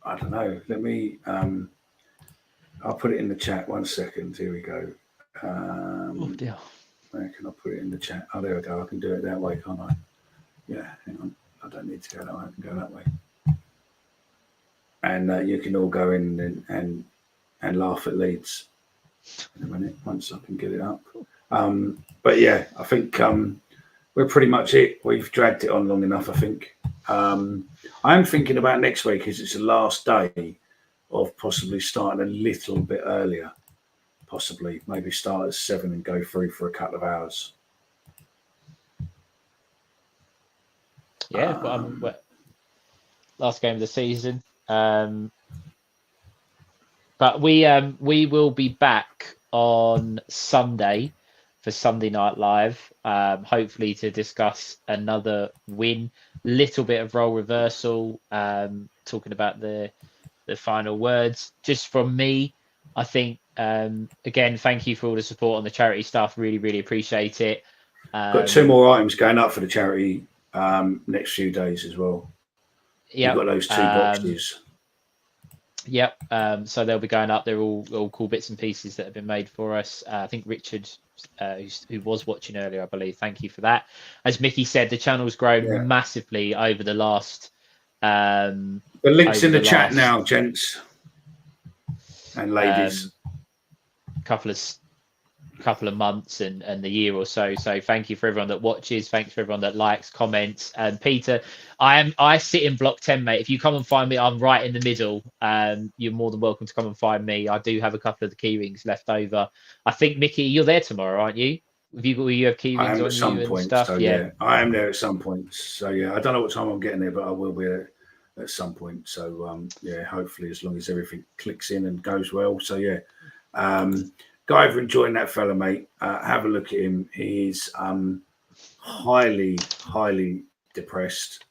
I don't know. Let me. I'll put it in the chat. 1 second. Here we go. Oh dear. Where can I put it in the chat? Oh, there we go. I can do it that way, can't I? Yeah. Hang on. I don't need to go that way. I can go that way. And you can all go in and laugh at Leeds in a minute once I can get it up. But yeah, I think we're pretty much it. We've dragged it on long enough, I think. I'm thinking about next week as it's the last day of possibly starting a little bit earlier. Possibly, maybe start at 7 and go through for a couple of hours. Yeah, but last game of the season. But we will be back on Sunday for Sunday Night Live, hopefully to discuss another win, little bit of role reversal, talking about the final words. Just from me, I think, again, thank you for all the support on the charity stuff. Really, really appreciate it. Got 2 more items going up for the charity next few days as well. Yeah, you've got those 2 boxes. Yep. So they'll be going up. They're all cool bits and pieces that have been made for us. I think Richard, who was watching earlier, I believe. Thank you for that. As Mickey said, the channel's grown massively over the last. The links in the chat now, gents and ladies. Couple of months and the year or so. So thank you for everyone that watches. Thanks for everyone that likes, comments. And Peter, I sit in block 10, mate. If you come and find me, I'm right in the middle. You're more than welcome to come and find me. I do have a couple of the key rings left over. I think Mickey, you're there tomorrow, aren't you? You have key rings on you and stuff? So, yeah, I am there at some point. So yeah, I don't know what time I'm getting there, but I will be there at some point. So yeah, hopefully as long as everything clicks in and goes well. So yeah. Guy, if you're enjoying that fella, mate, have a look at him. He's highly depressed.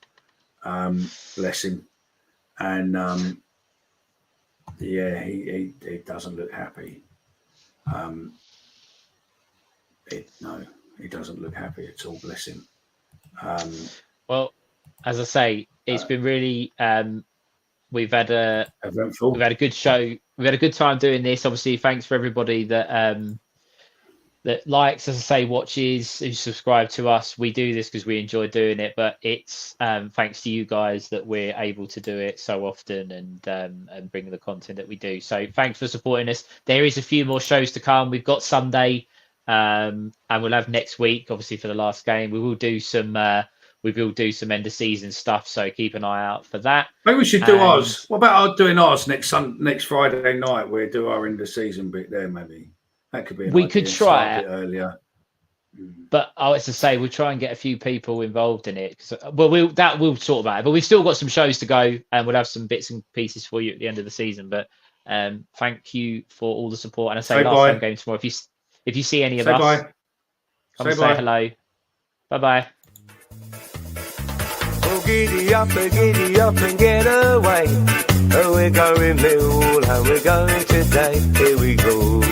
Bless him. And yeah, he doesn't look happy. No, he doesn't look happy at all. Bless him. Well, as I say, it's been really. We've had a good show. We've had a good time doing this. Obviously, thanks for everybody that that likes, as I say, watches, who subscribe to us. We do this because we enjoy doing it, but it's thanks to you guys that we're able to do it so often and bring the content that we do. So thanks for supporting us. There is a few more shows to come. We've got Sunday, and we'll have next week, obviously, for the last game. We will do some end of season stuff, so keep an eye out for that. Maybe we should do ours. What about doing ours next Friday night? We'll do our end of season bit there. Maybe that could be. We could try it earlier. But as I say, we'll try and get a few people involved in it. We'll sort about it. But we've still got some shows to go, and we'll have some bits and pieces for you at the end of the season. But thank you for all the support. And I say last home game tomorrow. If you see any of us, come and say hello. Bye bye. Oh, giddy up and get away. Oh, we're going Millwall and we're going today. Here we go.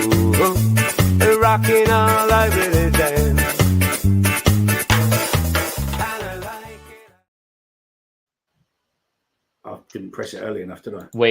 Rocking all over the dance. I didn't press it early enough, did I?